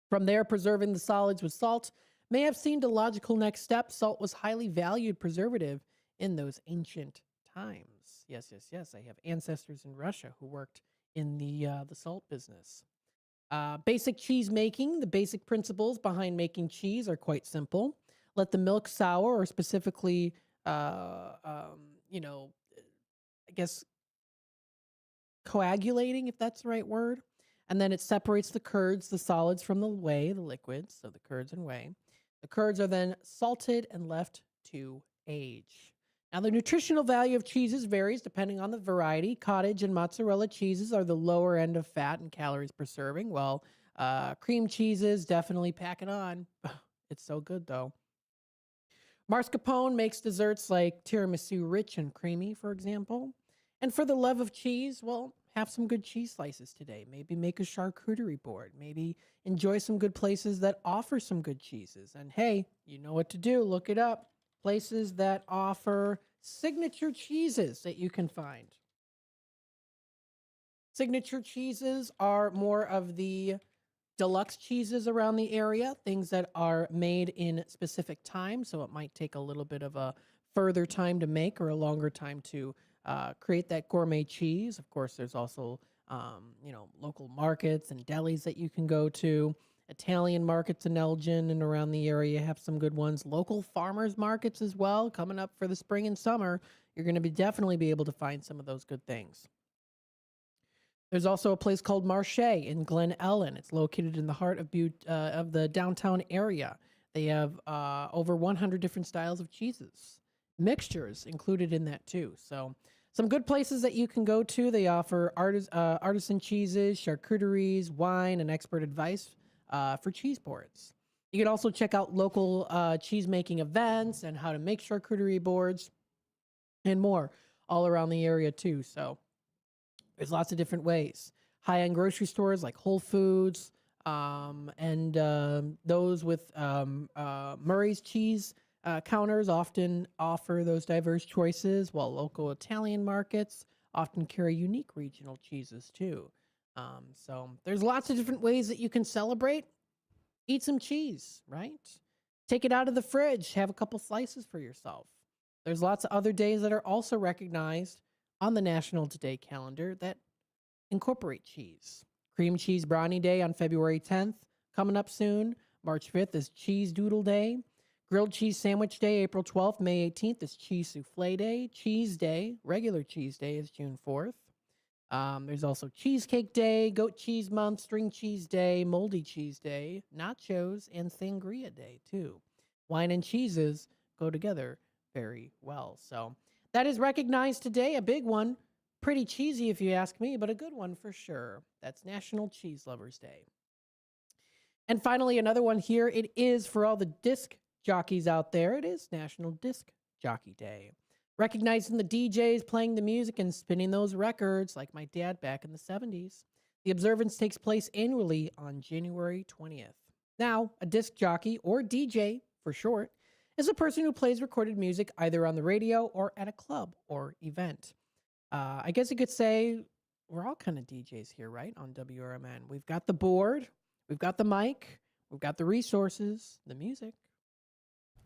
Speaker 13: From there, preserving the solids with salt may have seemed a logical next step. Salt was highly valued preservative in those ancient times. Yes. I have ancestors in Russia who worked in the salt business. Basic cheese making. The basic principles behind making cheese are quite simple. Let the milk sour, or specifically, coagulating, if that's the right word. And then it separates the curds, the solids, from the whey, the liquids, so the curds and whey. The curds are then salted and left to age. Now, the nutritional value of cheeses varies depending on the variety. Cottage and mozzarella cheeses are the lower end of fat and calories per serving, while cream cheeses definitely pack it on. It's so good, though. Mascarpone makes desserts like tiramisu rich and creamy, for example. And for the love of cheese, well, have some good cheese slices today. Maybe make a charcuterie board. Maybe enjoy some good places that offer some good cheeses. And hey, you know what to do. Look it up. Places that offer signature cheeses that you can find. Signature cheeses are more of the deluxe cheeses around the area, things that are made in specific time. So it might take a little bit of a further time to make or a longer time to create that gourmet cheese. Of course, there's also, local markets and delis that you can go to. Italian markets in Elgin and around the area have some good ones. Local farmers markets as well, coming up for the spring and summer. You're going to definitely be able to find some of those good things. There's also a place called Marche in Glen Ellen. It's located in the heart of the downtown area. They have over 100 different styles of cheeses, mixtures included in that too. So some good places that you can go to. They offer artisan cheeses, charcuteries, wine, and expert advice for cheese boards. You can also check out local cheese making events and how to make charcuterie boards and more all around the area too. So there's lots of different ways. High-end grocery stores like Whole Foods and those with Murray's cheese counters often offer those diverse choices, while local Italian markets often carry unique regional cheeses too. So there's lots of different ways that you can celebrate. Eat some cheese, right? Take it out of the fridge. Have a couple slices for yourself. There's lots of other days that are also recognized on the National Today calendar that incorporate cheese. Cream Cheese Brownie Day on February 10th, coming up soon. March 5th is Cheese Doodle Day. Grilled Cheese Sandwich Day, April 12th. May 18th is Cheese Souffle Day. Cheese Day, regular Cheese Day, is June 4th. There's also Cheesecake Day, Goat Cheese Month, String Cheese Day, Moldy Cheese Day, Nachos, and Sangria Day, too. Wine and cheeses go together very well. So that is recognized today, a big one. Pretty cheesy if you ask me, but a good one for sure. That's National Cheese Lovers Day. And finally, another one here. It is for all the disc jockeys out there. It is National Disc Jockey Day. Recognizing the DJs playing the music and spinning those records like my dad back in the 70s. The observance takes place annually on January 20th. Now, a disc jockey, or DJ for short, is a person who plays recorded music either on the radio or at a club or event. I guess you could say we're all kind of DJs here, right, on WRMN. We've got the board, we've got the mic, we've got the resources, the music.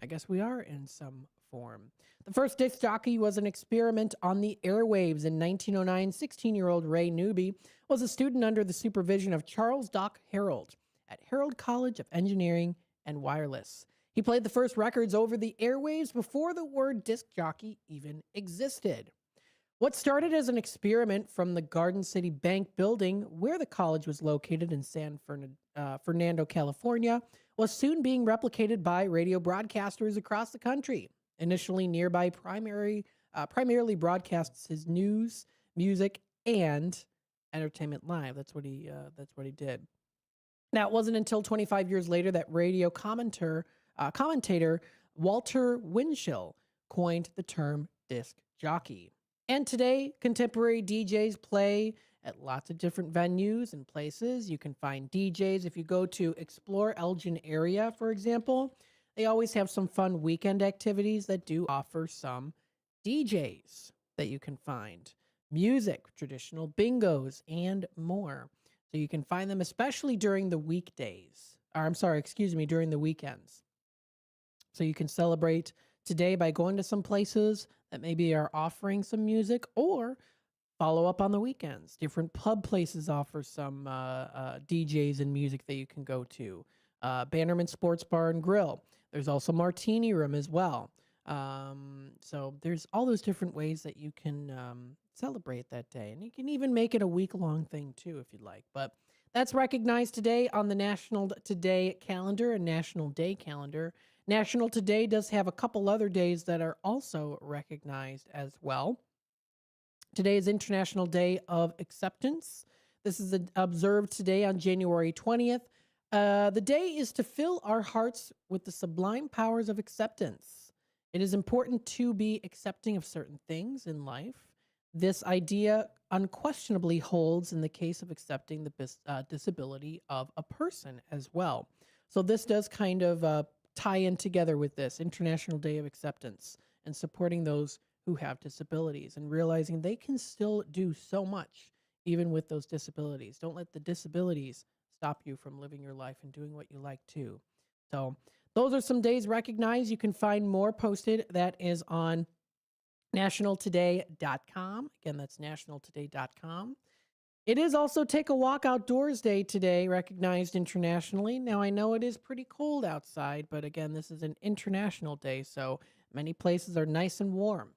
Speaker 13: I guess we are in some form. The first disc jockey was an experiment on the airwaves in 1909. 16-year-old Ray Newby was a student under the supervision of Charles Doc Harold at Harold College of Engineering and Wireless. He played the first records over the airwaves before the word disc jockey even existed. What started as an experiment from the Garden City Bank building, where the college was located in San Fernando, California, was soon being replicated by radio broadcasters across the country. Initially, Nearby primarily broadcasts his news, music, and entertainment live. That's what he did. Now, it wasn't until 25 years later that radio commentator Walter Winchell coined the term disc jockey. And today, contemporary DJs play at lots of different venues and places. You can find DJs. If you go to Explore Elgin area, for example, they always have some fun weekend activities that do offer some DJs that you can find. Music, traditional bingos, and more. So you can find them especially during the weekdays. During the weekends. So you can celebrate today by going to some places that maybe are offering some music, or follow up on the weekends. Different pub places offer some DJs and music that you can go to. Bannerman Sports Bar and Grill. There's also Martini Room as well. So there's all those different ways that you can celebrate that day. And you can even make it a week-long thing too if you'd like. But that's recognized today on the National Today calendar and National Day calendar. National Today does have a couple other days that are also recognized as well. Today is International Day of Acceptance. This is observed today on January 20th. The day is to fill our hearts with the sublime powers of acceptance. It is important to be accepting of certain things in life. This idea unquestionably holds in the case of accepting the disability of a person as well. So this does kind of tie in together with this International Day of Acceptance and supporting those who have disabilities and realizing they can still do so much even with those disabilities. Don't let the disabilities stop you from living your life and doing what you like to. So those are some days recognized. You can find more posted. That is on nationaltoday.com. Again, that's nationaltoday.com. It is also Take a Walk Outdoors Day today, recognized internationally. Now, I know it is pretty cold outside, but again, this is an international day, so many places are nice and warm.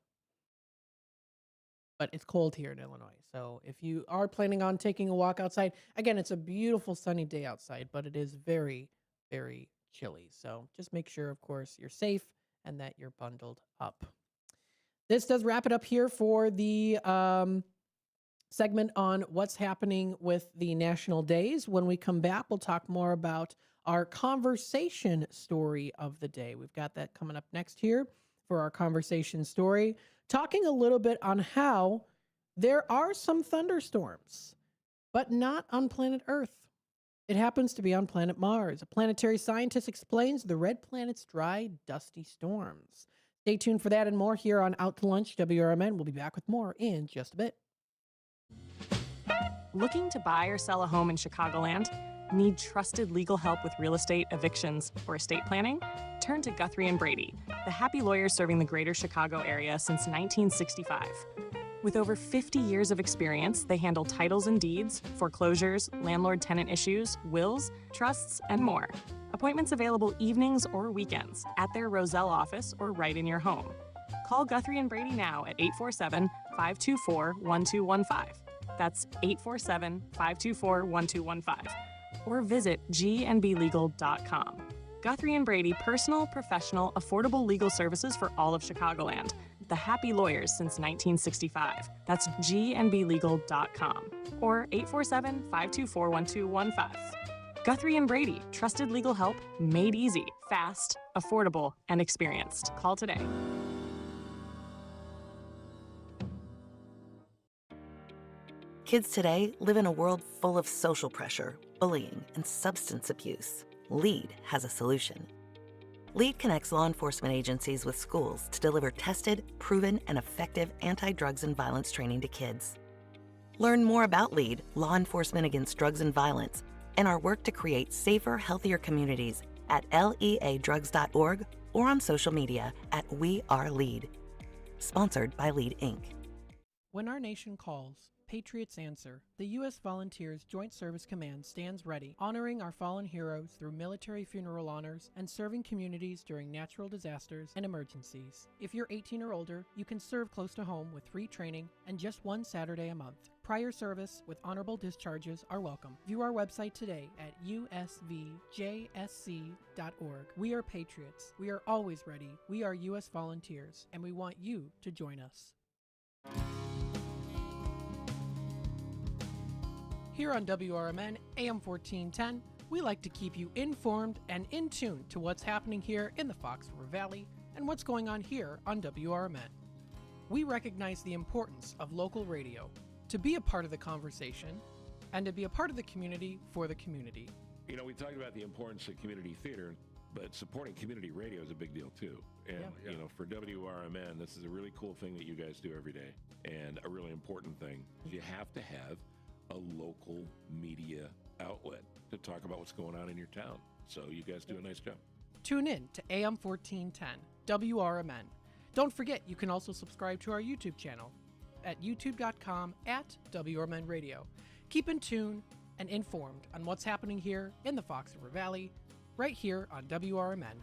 Speaker 13: But it's cold here in Illinois. So if you are planning on taking a walk outside, again, it's a beautiful sunny day outside, but it is very, very chilly. So just make sure, of course, you're safe and that you're bundled up. This does wrap it up here for the segment on what's happening with the national days. When we come back, we'll talk more about our conversation story of the day. We've got that coming up next here for our conversation story, talking a little bit on how there are some thunderstorms, but not on planet Earth. It happens to be on planet Mars. A planetary scientist explains the red planet's dry, dusty storms. Stay tuned for that and more here on Out to Lunch, WRMN. We'll be back with more in just a bit.
Speaker 3: Looking to buy or sell a home in Chicagoland? Need trusted legal help with real estate, evictions, or estate planning? Turn to Guthrie & Brady, the happy lawyers serving the greater Chicago area since 1965. With over 50 years of experience, they handle titles and deeds, foreclosures, landlord-tenant issues, wills, trusts, and more. Appointments available evenings or weekends at their Roselle office or right in your home. Call Guthrie & Brady now at 847-524-1215. That's 847-524-1215. Or visit gnblegal.com. Guthrie & Brady, personal, professional, affordable legal services for all of Chicagoland. The happy lawyers since 1965. That's gnblegal.com. Or 847-524-1215. Guthrie & Brady, trusted legal help made easy, fast, affordable, and experienced. Call today.
Speaker 22: Kids today live in a world full of social pressure, bullying, and substance abuse. LEAD has a solution. LEAD connects law enforcement agencies with schools to deliver tested, proven, and effective anti-drugs and violence training to kids. Learn more about LEAD, Law Enforcement Against Drugs and Violence, and our work to create safer, healthier communities at leadrugs.org or on social media at We Are LEAD. Sponsored by LEAD, Inc.
Speaker 13: When our nation calls, Patriots answer. The U.S. Volunteers Joint Service Command stands ready, honoring our fallen heroes through military funeral honors and serving communities during natural disasters and emergencies. If you're 18 or older, you can serve close to home with free training and just one Saturday a month. Prior service with honorable discharges are welcome. View our website today at usvjsc.org. We are Patriots. We are always ready. We are U.S. Volunteers, and we want you to join us. Here on WRMN AM 1410, we like to keep you informed and in tune to what's happening here in the Fox River Valley and what's going on here on WRMN. We recognize the importance of local radio to be a part of the conversation and to be a part of the community for the community.
Speaker 23: You know, we talked about the importance of community theater, but supporting community radio is a big deal too. And, you know, for WRMN, this is a really cool thing that you guys do every day and a really important thing. You have to have a local media outlet to talk about what's going on in your town. So you guys do a nice job.
Speaker 13: Tune in to AM 1410, WRMN. Don't forget, you can also subscribe to our YouTube channel at youtube.com/WRMN Radio. Keep in tune and informed on what's happening here in the Fox River Valley, right here on WRMN.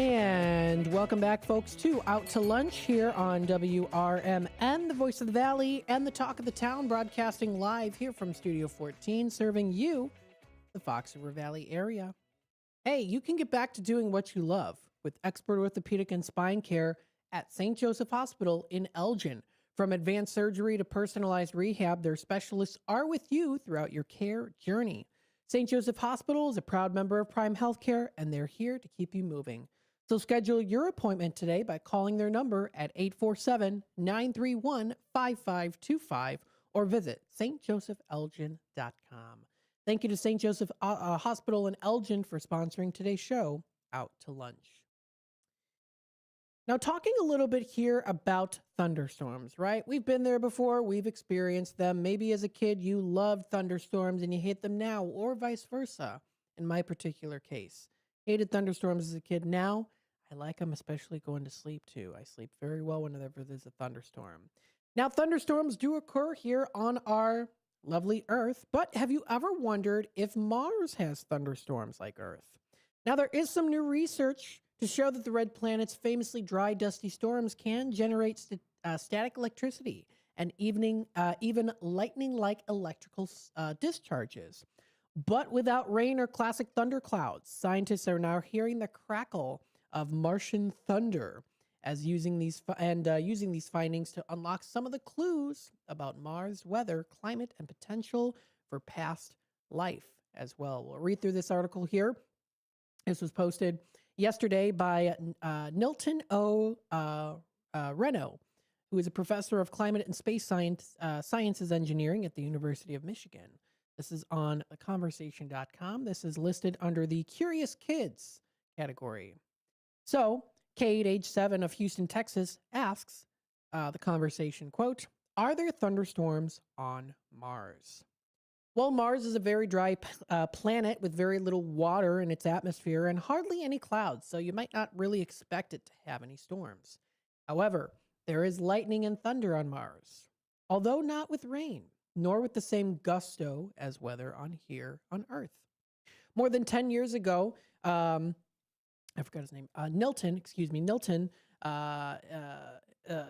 Speaker 13: And welcome back, folks, to Out to Lunch here on WRMN, the voice of the Valley and the talk of the town, broadcasting live here from Studio 14, serving you, the Fox River Valley area. Hey, you can get back to doing what you love with expert orthopedic and spine care at St. Joseph Hospital in Elgin. From advanced surgery to personalized rehab, their specialists are with you throughout your care journey. St. Joseph Hospital is a proud member of Prime Healthcare, and they're here to keep you moving. So schedule your appointment today by calling their number at 847-931-5525 or visit stjosephelgin.com. Thank you to St. Joseph Hospital in Elgin for sponsoring today's show, Out to Lunch. Now, talking a little bit here about thunderstorms, right? We've been there before. We've experienced them. Maybe as a kid, you loved thunderstorms and you hate them now, or vice versa. In my particular case, hated thunderstorms as a kid. Now, I like them, especially going to sleep, too. I sleep very well whenever there's a thunderstorm. Now, thunderstorms do occur here on our lovely Earth, but have you ever wondered if Mars has thunderstorms like Earth? Now, there is some new research to show that the red planet's famously dry, dusty storms can generate static electricity and even lightning-like electrical discharges. But without rain or classic thunderclouds, scientists are now hearing the crackle of Martian thunder as using these findings to unlock some of the clues about Mars' weather, climate, and potential for past life as well. We'll read through this article here. This was posted yesterday by Nilton O. Reno, who is a professor of climate and space sciences engineering at the University of Michigan. This is on theconversation.com. This is listed under the Curious Kids category. So, Kate, age 7 of Houston, Texas, asks the conversation, quote, "Are there thunderstorms on Mars?" Well, Mars is a very dry planet with very little water in its atmosphere and hardly any clouds, so you might not really expect it to have any storms. However, there is lightning and thunder on Mars, although not with rain, nor with the same gusto as weather on Earth. More than 10 years ago, I forgot his name. Nilton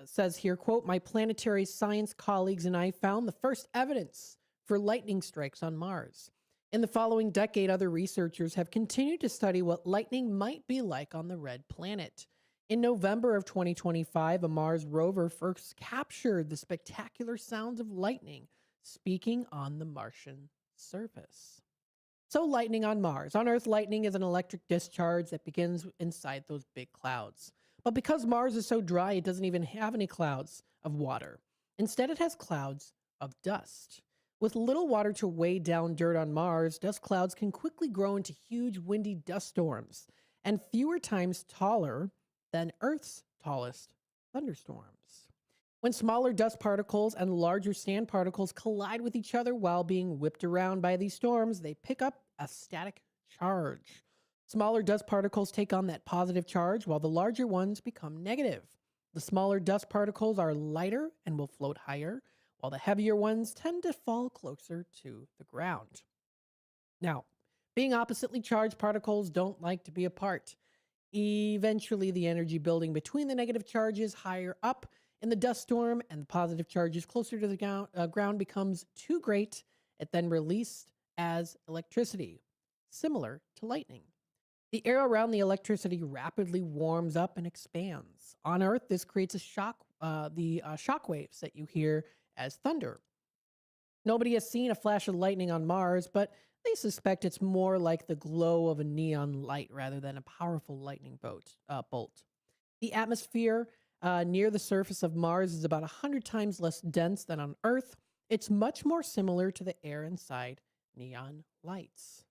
Speaker 13: says here, quote, "My planetary science colleagues and I found the first evidence for lightning strikes on Mars. In the following decade, other researchers have continued to study what lightning might be like on the red planet. In November of 2025, a Mars rover first captured the spectacular sounds of lightning speaking on the Martian surface." So lightning on Mars. On Earth, lightning is an electric discharge that begins inside those big clouds. But because Mars is so dry, it doesn't even have any clouds of water. Instead, it has clouds of dust. With little water to weigh down dirt on Mars, dust clouds can quickly grow into huge windy dust storms, and fewer times taller than Earth's tallest thunderstorms. When smaller dust particles and larger sand particles collide with each other while being whipped around by these storms, they pick up a static charge. Smaller dust particles take on that positive charge while the larger ones become negative. The smaller dust particles are lighter and will float higher, while the heavier ones tend to fall closer to the ground. Now, being oppositely charged particles don't like to be apart. Eventually, the energy building between the negative charges higher up in the dust storm and the positive charges closer to the ground becomes too great. It then released as electricity, similar to lightning. The air around the electricity rapidly warms up and expands. On Earth, this creates a shock waves that you hear as thunder. Nobody has seen a flash of lightning on Mars, but they suspect it's more like the glow of a neon light rather than a powerful lightning bolt. The atmosphere near the surface of Mars is about 100 times less dense than on Earth. It's much more similar to the air inside neon lights.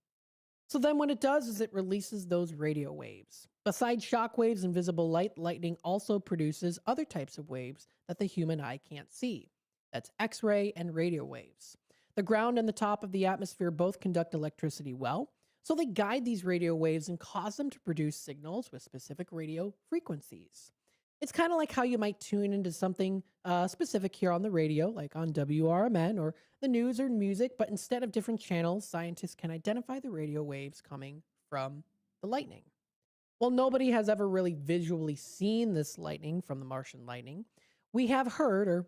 Speaker 13: So then what it does is it releases those radio waves. Besides shock waves and visible light, lightning also produces other types of waves that the human eye can't see. That's X-ray and radio waves. The ground and the top of the atmosphere both conduct electricity well, so they guide these radio waves and cause them to produce signals with specific radio frequencies. It's kind of like how you might tune into something specific here on the radio, like on WRMN or the news or music, but instead of different channels, scientists can identify the radio waves coming from the lightning. While nobody has ever really visually seen this lightning from the Martian lightning, we have heard, or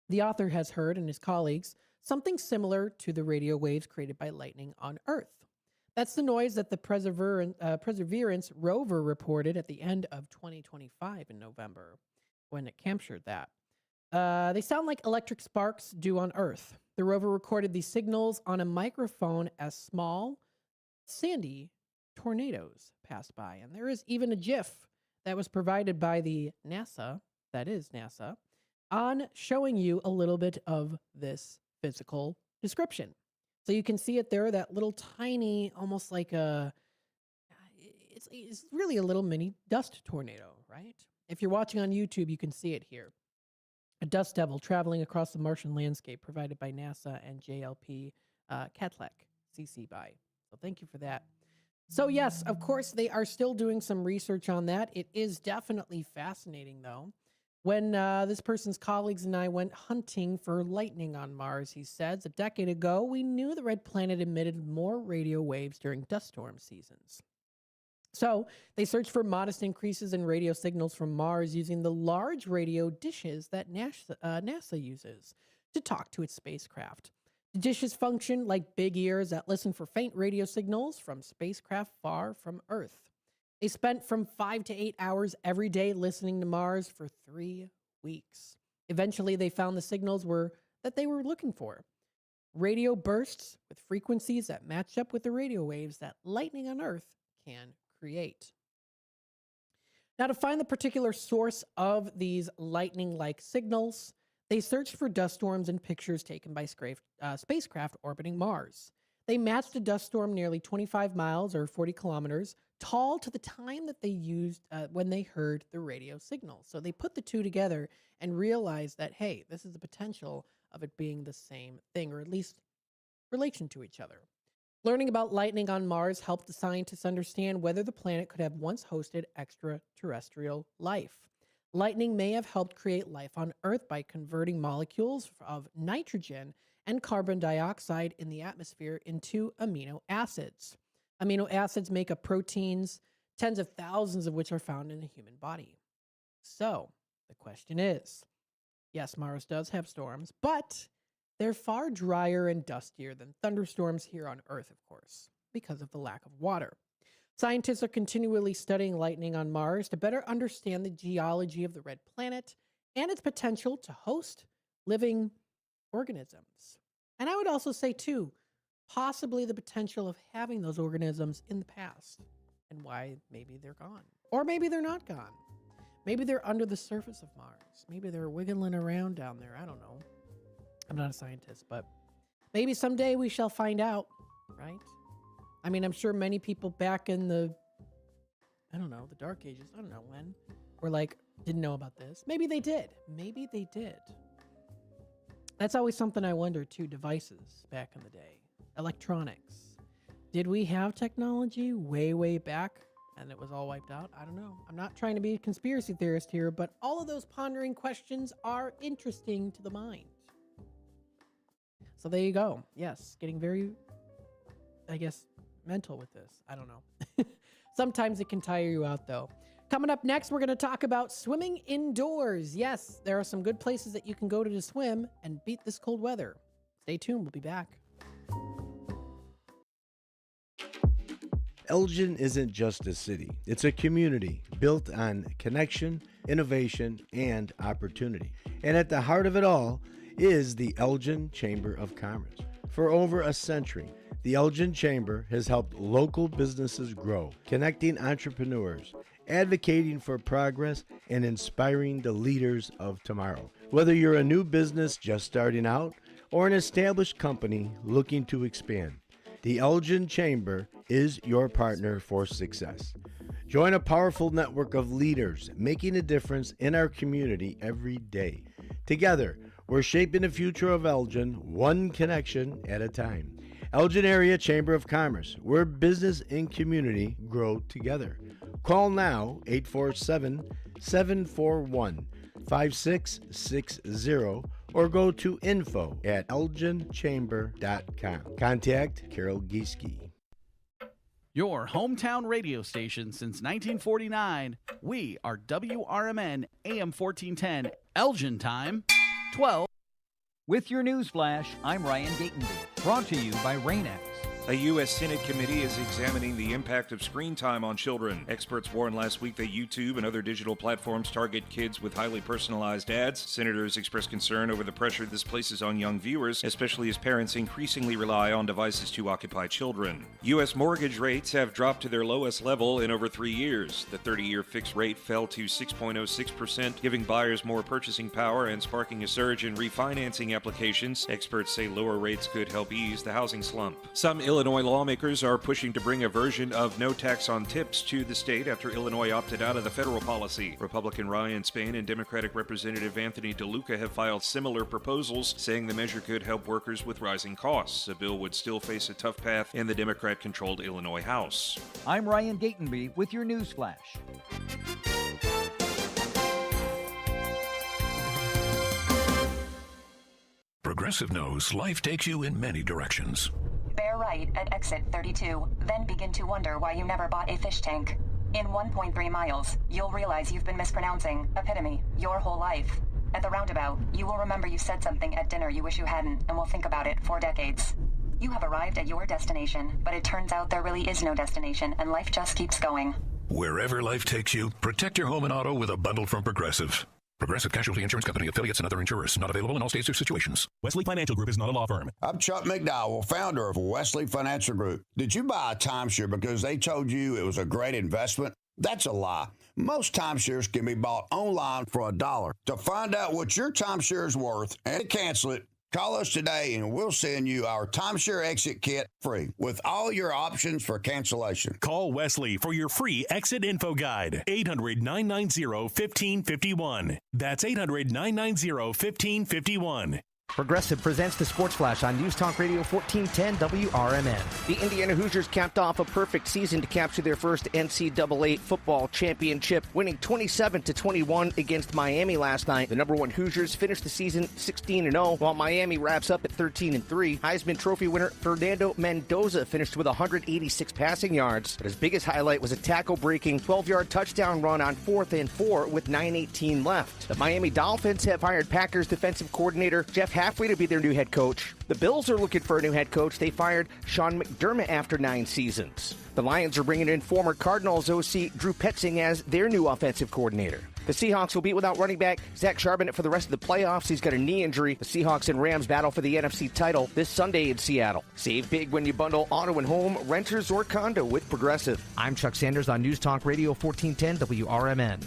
Speaker 13: the author has heard and his colleagues, something similar to the radio waves created by lightning on Earth. That's the noise that the Perseverance rover reported at the end of 2025 in November when it captured that. They sound like electric sparks do on Earth. The rover recorded these signals on a microphone as small, sandy tornadoes passed by. And there is even a GIF that was provided by the NASA, that is NASA, on showing you a little bit of this physical description. So you can see it there, that little tiny, almost like it's really a little mini dust tornado, right? If you're watching on YouTube, you can see it here. A dust devil traveling across the Martian landscape provided by NASA and JLP Catlec CC by. So thank you for that. So yes, of course, they are still doing some research on that. It is definitely fascinating, though. When this person's colleagues and I went hunting for lightning on Mars, he says, a decade ago, we knew the red planet emitted more radio waves during dust storm seasons. So they searched for modest increases in radio signals from Mars using the large radio dishes that NASA uses to talk to its spacecraft. The dishes function like big ears that listen for faint radio signals from spacecraft far from Earth. They spent from 5 to 8 hours every day listening to Mars for 3 weeks. Eventually, they found the signals that they were looking for. Radio bursts with frequencies that match up with the radio waves that lightning on Earth can create. Now, to find the particular source of these lightning-like signals, they searched for dust storms in pictures taken by spacecraft orbiting Mars. They matched a dust storm nearly 25 miles or 40 kilometers tall to the time that they used when they heard the radio signal. So they put the two together and realized that, hey, this is the potential of it being the same thing, or at least relation to each other. Learning about lightning on Mars helped the scientists understand whether the planet could have once hosted extraterrestrial life. Lightning may have helped create life on Earth by converting molecules of nitrogen and carbon dioxide in the atmosphere into amino acids. Amino acids make up proteins, tens of thousands of which are found in the human body. So, the question is, yes, Mars does have storms, but they're far drier and dustier than thunderstorms here on Earth, of course, because of the lack of water. Scientists are continually studying lightning on Mars to better understand the geology of the red planet and its potential to host living organisms. And I would also say, too, possibly the potential of having those organisms in the past and why maybe they're gone. Or maybe they're not gone. Maybe they're under the surface of Mars. Maybe they're wiggling around down there. I don't know. I'm not a scientist, but maybe someday we shall find out, right? I mean, I'm sure many people back in the Dark Ages, I don't know when, were like, didn't know about this. Maybe they did. Maybe they did. That's always something I wonder, too, devices back in the day. Electronics. Did we have technology way, way back and it was all wiped out? I don't know. I'm not trying to be a conspiracy theorist here, but all of those pondering questions are interesting to the mind. So there you go. Yes, getting very, I guess, mental with this. I don't know. Sometimes it can tire you out, though. Coming up next, we're going to talk about swimming indoors. Yes, there are some good places that you can go to swim and beat this cold weather. Stay tuned. We'll be back.
Speaker 4: Elgin isn't just a city. It's a community built on connection, innovation, and opportunity. And at the heart of it all is the Elgin Chamber of Commerce. For over a century, the Elgin Chamber has helped local businesses grow, connecting entrepreneurs, advocating for progress, and inspiring the leaders of tomorrow. Whether you're a new business just starting out or an established company looking to expand, the Elgin Chamber is your partner for success. Join a powerful network of leaders making a difference in our community every day. Together, we're shaping the future of Elgin one connection at a time. Elgin Area Chamber of Commerce, where business and community grow together. Call now, 847-741-5660, or go to info@elginchamber.com. Contact Carol Gieske.
Speaker 1: Your hometown radio station since 1949. We are WRMN AM 1410, Elgin time, 12. With your news flash, I'm Ryan Gatenby. Brought to you by Rain-X.
Speaker 2: A U.S. Senate committee is examining the impact of screen time on children. Experts warned last week that YouTube and other digital platforms target kids with highly personalized ads. Senators expressed concern over the pressure this places on young viewers, especially as parents increasingly rely on devices to occupy children. U.S. mortgage rates have dropped to their lowest level in over 3 years. The 30-year fixed rate fell to 6.06%, giving buyers more purchasing power and sparking a surge in refinancing applications. Experts say lower rates could help ease the housing slump. Some Illinois lawmakers are pushing to bring a version of no tax on tips to the state after Illinois opted out of the federal policy. Republican Ryan Spain and Democratic Representative Anthony DeLuca have filed similar proposals, saying the measure could help workers with rising costs. The bill would still face a tough path in the Democrat-controlled Illinois House.
Speaker 1: I'm Ryan Gatenby with your news flash.
Speaker 18: Progressive knows life takes you in many directions.
Speaker 19: Bear right at exit 32, then begin to wonder why you never bought a fish tank. In 1.3 miles, you'll realize you've been mispronouncing epitome your whole life. At the roundabout, you will remember you said something at dinner you wish you hadn't and will think about it for decades. You have arrived at your destination, but it turns out there really is no destination and life just keeps going.
Speaker 18: Wherever life takes you, protect your home and auto with a bundle from Progressive. Progressive Casualty Insurance Company, affiliates, and other insurers. Not available in all states or situations.
Speaker 20: Wesley Financial Group is not a law firm.
Speaker 21: I'm Chuck McDowell, founder of Wesley Financial Group. Did you buy a timeshare because they told you it was a great investment? That's a lie. Most timeshares can be bought online for $1. To find out what your timeshare is worth and to cancel it, call us today and we'll send you our timeshare exit kit free with all your options for cancellation.
Speaker 20: Call Wesley for your free exit info guide. 800-990-1551. That's 800-990-1551.
Speaker 5: Progressive presents the Sports Flash on News Talk Radio 1410 WRMN. The Indiana Hoosiers capped off a perfect season to capture their first NCAA football championship, winning 27-21 against Miami last night. The number one Hoosiers finished the season 16-0, while Miami wraps up at 13-3. Heisman Trophy winner Fernando Mendoza finished with 186 passing yards, but his biggest highlight was a tackle-breaking 12-yard touchdown run on 4th and 4 with 9:18 left. The Miami Dolphins have hired Packers defensive coordinator Jeff Halfway to be their new head coach. The Bills are looking for a new head coach. They fired Sean McDermott after 9 seasons. The Lions are bringing in former Cardinals OC Drew Petzing as their new offensive coordinator. The Seahawks will be without running back Zach Charbonnet for the rest of the playoffs. He's got a knee injury. The Seahawks and Rams battle for the NFC title this Sunday in Seattle. Save big when you bundle auto and home, renters, or condo with Progressive. I'm Chuck Sanders on News Talk Radio 1410 WRMN.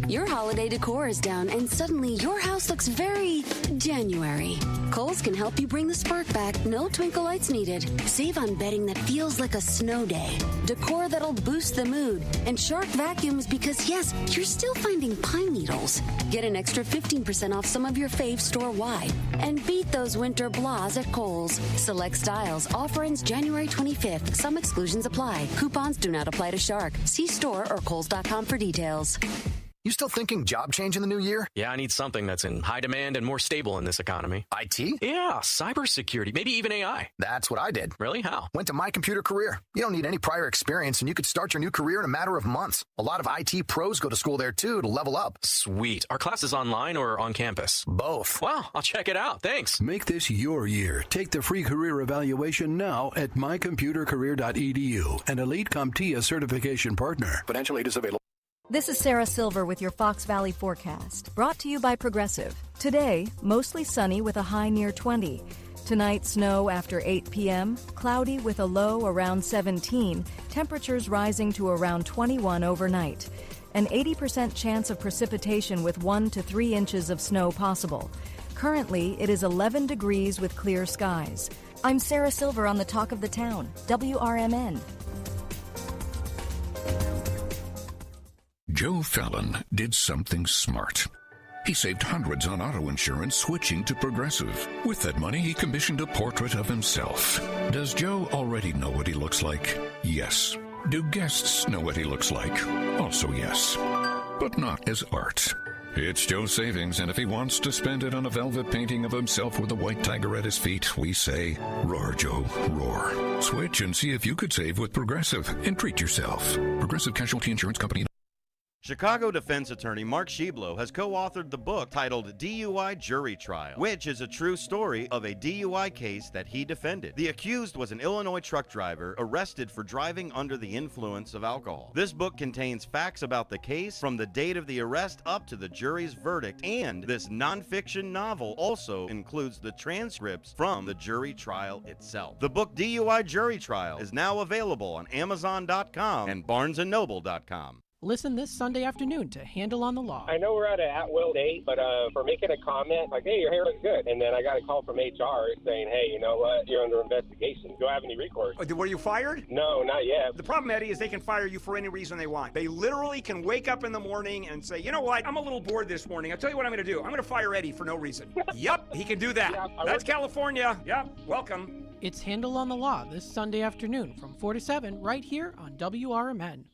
Speaker 6: Your holiday decor is down and suddenly your house looks very January. Kohl's can help you bring the spark back. No twinkle lights needed. Save on bedding that feels like a snow day. Decor that'll boost the mood. And Shark vacuums because, yes, you're still finding pine needles. Get an extra 15% off some of your faves store-wide. And beat those winter blahs at Kohl's. Select styles. Offer ends January 25th. Some exclusions apply. Coupons do not apply to Shark. See store or Kohls.com for details.
Speaker 7: You still thinking job change in the new year?
Speaker 24: Yeah, I need something that's in high demand and more stable in this economy.
Speaker 7: IT?
Speaker 24: Yeah, cybersecurity, maybe even AI.
Speaker 7: That's what I did.
Speaker 24: Really? How?
Speaker 7: Went to My Computer Career. You don't need any prior experience, and you could start your new career in a matter of months. A lot of IT pros go to school there, too, to level up.
Speaker 24: Sweet. Are classes online or on campus?
Speaker 7: Both.
Speaker 24: Wow, I'll check it out. Thanks.
Speaker 25: Make this your year. Take the free career evaluation now at mycomputercareer.edu, an Elite CompTIA certification partner.
Speaker 7: Financial aid is available.
Speaker 9: This is Sarah Silver with your Fox Valley forecast, brought to you by Progressive. Today, mostly sunny with a high near 20. Tonight, snow after 8 p.m., cloudy with a low around 17, temperatures rising to around 21 overnight. An 80% chance of precipitation with 1 to 3 inches of snow possible. Currently, it is 11 degrees with clear skies. I'm Sarah Silver on the Talk of the Town, WRMN.
Speaker 18: Joe Fallon did something smart. He saved hundreds on auto insurance switching to Progressive. With that money, he commissioned a portrait of himself. Does Joe already know what he looks like? Yes. Do guests know what he looks like? Also yes. But not as art. It's Joe's savings, and if he wants to spend it on a velvet painting of himself with a white tiger at his feet, we say, roar, Joe, roar. Switch and see if you could save with Progressive and treat yourself. Progressive Casualty Insurance Company.
Speaker 8: Chicago defense attorney Mark Schieblo has co-authored the book titled DUI Jury Trial, which is a true story of a DUI case that he defended. The accused was an Illinois truck driver arrested for driving under the influence of alcohol. This book contains facts about the case from the date of the arrest up to the jury's verdict, and this nonfiction novel also includes the transcripts from the jury trial itself. The book DUI Jury Trial is now available on Amazon.com and BarnesandNoble.com.
Speaker 13: Listen this Sunday afternoon to Handle on the Law.
Speaker 10: I know we're at an at-will date, but for making a comment, like, hey, your hair looks good. And then I got a call from HR saying, hey, you know what? You're under investigation. Do I have any recourse?
Speaker 11: Were you fired?
Speaker 10: No, not yet.
Speaker 11: The problem, Eddie, is they can fire you for any reason they want. They literally can wake up in the morning and say, you know what? I'm a little bored this morning. I'll tell you what I'm going to do. I'm going to fire Eddie for no reason. Yep, he can do that. Yeah, that's California. Yep, welcome.
Speaker 13: It's Handle on the Law this Sunday afternoon from 4 to 7 right here on WRMN.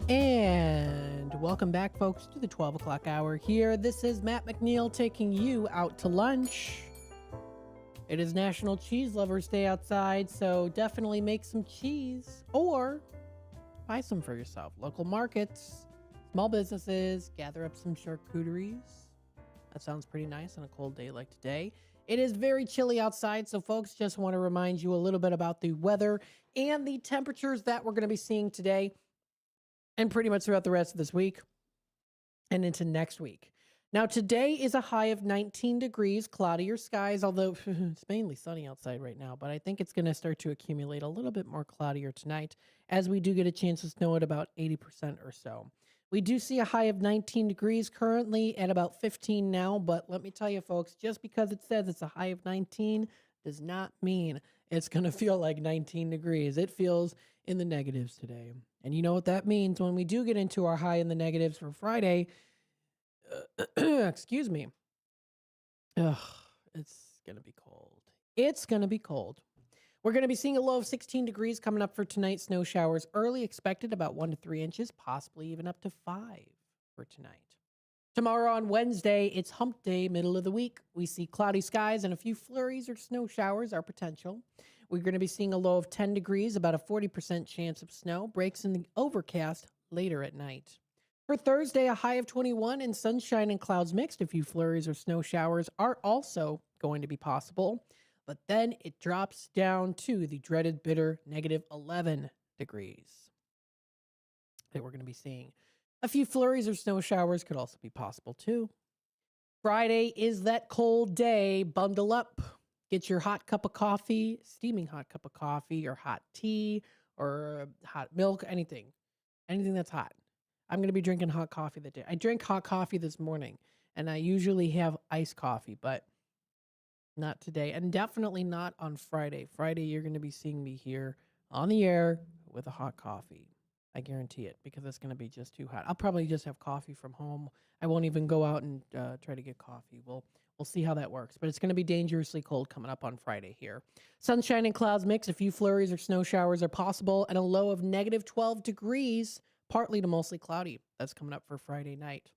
Speaker 13: And welcome back, folks, to the 12 o'clock hour here. This is Matt McNeil taking you out to lunch. It is National Cheese Lovers Day outside, so definitely make some cheese or buy some for yourself. Local markets, small businesses, gather up some charcuteries. That sounds pretty nice on a cold day like today. It is very chilly outside, so folks, just want to remind you a little bit about the weather and the temperatures that we're going to be seeing today and pretty much throughout the rest of this week and into next week. Now, today is a high of 19 degrees, cloudier skies, although it's mainly sunny outside right now, but I think it's going to start to accumulate a little bit more cloudier tonight as we do get a chance to snow at about 80% or so. We do see a high of 19 degrees currently at about 15 now, but let me tell you, folks, just because it says it's a high of 19 does not mean it's going to feel like 19 degrees. It feels in the negatives today. And you know what that means when we do get into our high in the negatives for Friday. Excuse me. It's going to be cold. It's going to be cold. We're going to be seeing a low of 16 degrees coming up for tonight. Snow showers early, expected about 1 to 3 inches, possibly even up to 5 for tonight. Tomorrow on Wednesday, it's hump day, middle of the week. We see cloudy skies and a few flurries or snow showers are potential. We're going to be seeing a low of 10 degrees, about a 40% chance of snow, breaks in the overcast later at night. For Thursday, a high of 21 and sunshine and clouds mixed. A few flurries or snow showers are also going to be possible, but then it drops down to the dreaded bitter negative 11 degrees that we're going to be seeing. A few flurries or snow showers could also be possible too. Friday is that cold day. Bundle up. Get your hot cup of coffee, steaming hot cup of coffee, or hot tea, or hot milk, anything that's hot. I'm going to be drinking hot coffee that day. I drank hot coffee this morning, and I usually have iced coffee, but not today, and definitely not on Friday. Friday, you're going to be seeing me here on the air with a hot coffee. I guarantee it, because it's going to be just too hot. I'll probably just have coffee from home. I won't even go out and try to get coffee. We'll see how that works, but it's going to be dangerously cold coming up on Friday here. Sunshine and clouds mix. A few flurries or snow showers are possible, and a low of negative 12 degrees, partly to mostly cloudy. That's coming up for Friday night.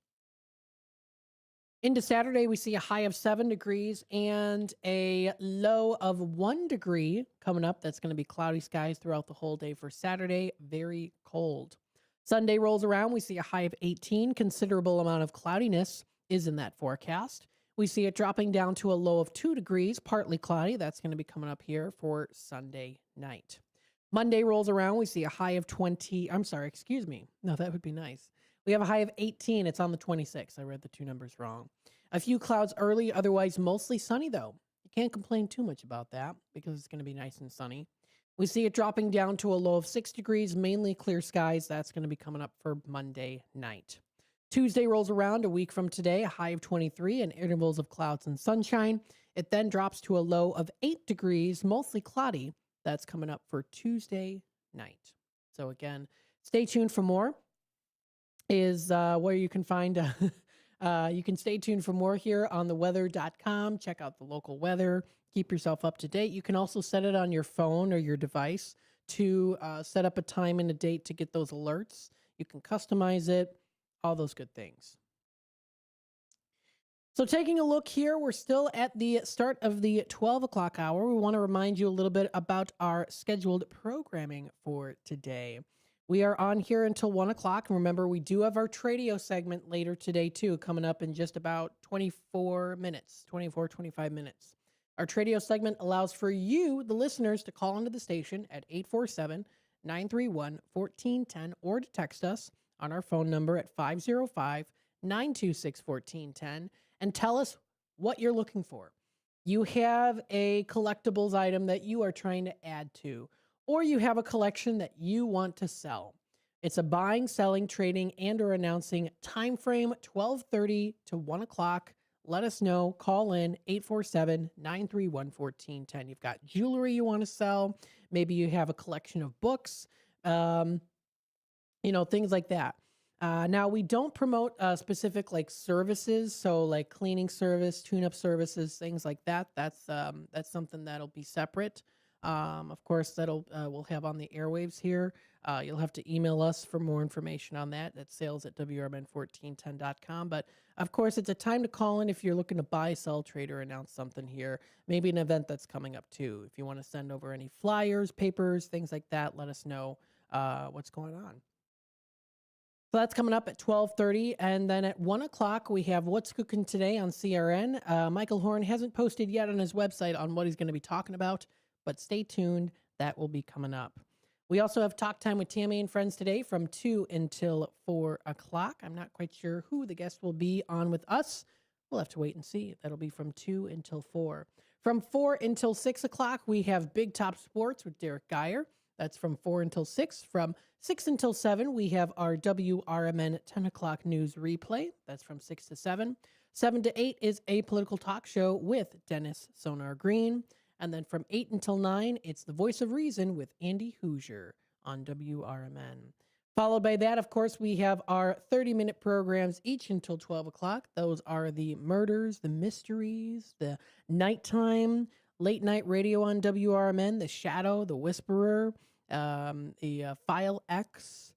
Speaker 13: Into Saturday, we see a high of 7 degrees and a low of 1 degree coming up. That's going to be cloudy skies throughout the whole day for Saturday. Very cold. Sunday rolls around. We see a high of 18. Considerable amount of cloudiness is in that forecast. We see it dropping down to a low of 2 degrees, partly cloudy. That's going to be coming up here for Sunday night. Monday rolls around. We see a high of 20. I'm sorry, excuse me. No, that would be nice. We have a high of 18. It's on the 26th. I read the two numbers wrong. A few clouds early, otherwise mostly sunny, though. You can't complain too much about that because it's going to be nice and sunny. We see it dropping down to a low of 6 degrees, mainly clear skies. That's going to be coming up for Monday night. Tuesday rolls around a week from today, a high of 23 and intervals of clouds and sunshine. It then drops to a low of 8 degrees, mostly cloudy. That's coming up for Tuesday night. So again, stay tuned for more. Is where you can find, you can stay tuned for more here on theweather.com. Check out the local weather. Keep yourself up to date. You can also set it on your phone or your device to set up a time and a date to get those alerts. You can customize it, all those good things. So taking a look here, we're still at the start of the 12 o'clock hour. We want to remind you a little bit about our scheduled programming for today. We are on here until 1 o'clock. And remember, we do have our Tradio segment later today, too, coming up in just about 25 minutes. Our Tradio segment allows for you, the listeners, to call into the station at 847-931-1410 or to text us on our phone number at 505-926-1410 and tell us what you're looking for. You have a collectibles item that you are trying to add to, or you have a collection that you want to sell. It's a buying, selling, trading, and or announcing time frame 12:30 to 1 o'clock. Let us know. Call in 847-931-1410. You've got jewelry you want to sell. Maybe you have a collection of books, things like that. Now, we don't promote specific like services, so like cleaning service, tune-up services, things like that. That's something that'll be separate. Of course, we'll have on the airwaves here. You'll have to email us for more information on that. That's sales@WRMN1410.com. But of course, it's a time to call in if you're looking to buy, sell, trade, or announce something here. Maybe an event that's coming up too. If you want to send over any flyers, papers, things like that, let us know what's going on. So that's coming up at 12:30. And then at 1 o'clock, we have What's Cooking Today on CRN. Michael Horn hasn't posted yet on his website on what he's going to be talking about, but stay tuned. That will be coming up. We also have Talk Time with Tammy and Friends today from 2 until 4 o'clock. I'm not quite sure who the guest will be on with us. We'll have to wait and see. That'll be from 2 until 4. From 4 until 6 o'clock, we have Big Top Sports with Derek Geyer. That's from 4 until 6. From 6 until 7, we have our WRMN 10 o'clock news replay. That's from 6 to 7. 7 to 8 is a political talk show with Dennis Sonar Green. And then from 8 until 9, it's The Voice of Reason with Andy Hoosier on WRMN. Followed by that, of course, we have our 30-minute programs each until 12 o'clock. Those are the murders, the mysteries, the nighttime, late-night radio on WRMN, The Shadow, The Whisperer, the File X,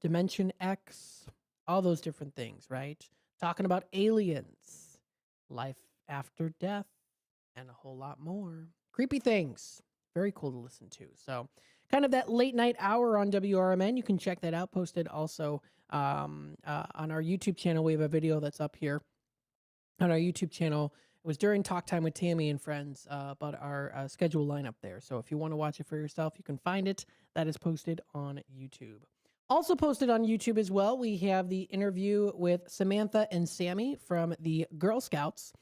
Speaker 13: Dimension X, all those different things, right? Talking about aliens, life after death, and a whole lot more. Creepy things. Very cool to listen to. So kind of that late night hour on WRMN. You can check that out. Posted also on our YouTube channel. We have a video that's up here on our YouTube channel. It was during Talk Time with Tammy and Friends about our schedule lineup there. So if you want to watch it for yourself, you can find it. That is posted on YouTube. Also posted on YouTube as well, we have the interview with Samantha and Sammy from the Girl Scouts.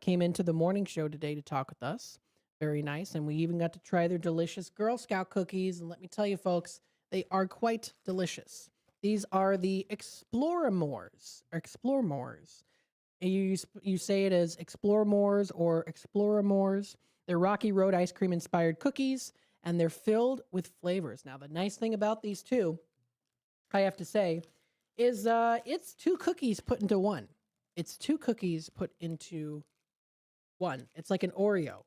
Speaker 13: Came into the morning show today to talk with us. Very nice. And we even got to try their delicious Girl Scout cookies. And let me tell you, folks, they are quite delicious. These are the Exploremores. You say it as Exploremores or Exploremores. They're Rocky Road ice cream inspired cookies, and they're filled with flavors. Now, the nice thing about these two, I have to say, is it's 2 cookies put into one. It's 2 cookies put into one. It's like an Oreo.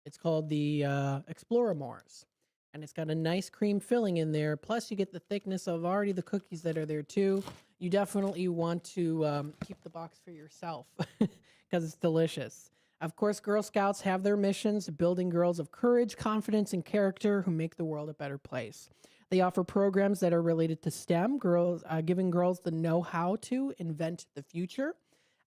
Speaker 13: It's called the Exploremores. And it's got a nice cream filling in there. Plus, you get the thickness of already the cookies that are there, too. You definitely want to keep the box for yourself because it's delicious. Of course, Girl Scouts have their missions, building girls of courage, confidence, and character who make the world a better place. They offer programs that are related to STEM, giving girls the know-how to invent the future.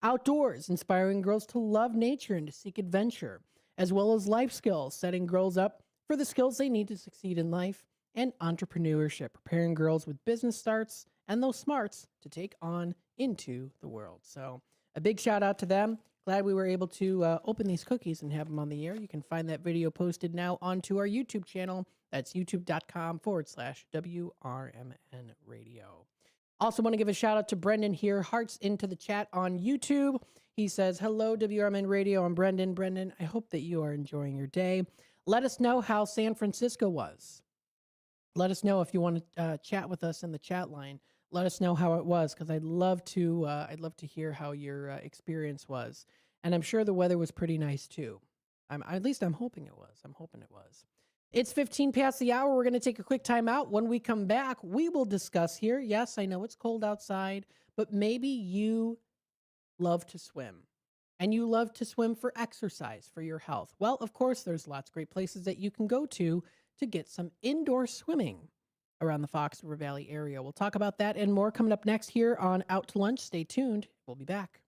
Speaker 13: Outdoors, inspiring girls to love nature and to seek adventure, as well as life skills, setting girls up for the skills they need to succeed in life, and entrepreneurship, preparing girls with business starts and those smarts to take on into the world. So a big shout out to them. Glad we were able to open these cookies and have them on the air. You can find that video posted now onto our YouTube channel. That's youtube.com/WRMN radio. Also want to give a shout out to Brendan here. Hearts into the chat on YouTube. He says, hello, WRMN Radio. I'm Brendan. Brendan, I hope that you are enjoying your day. Let us know how San Francisco was. Let us know if you want to chat with us in the chat line. Let us know how it was, because I'd love to hear how your experience was. And I'm sure the weather was pretty nice too. At least I'm hoping it was. I'm hoping it was. It's 15 past the hour. We're going to take a quick time out. When we come back, we will discuss here. Yes, I know it's cold outside, but maybe you love to swim and you love to swim for exercise, for your health. Well, of course, there's lots of great places that you can go to get some indoor swimming around the Fox River Valley area. We'll talk about that and more coming up next here on Out to Lunch. Stay tuned. We'll be back.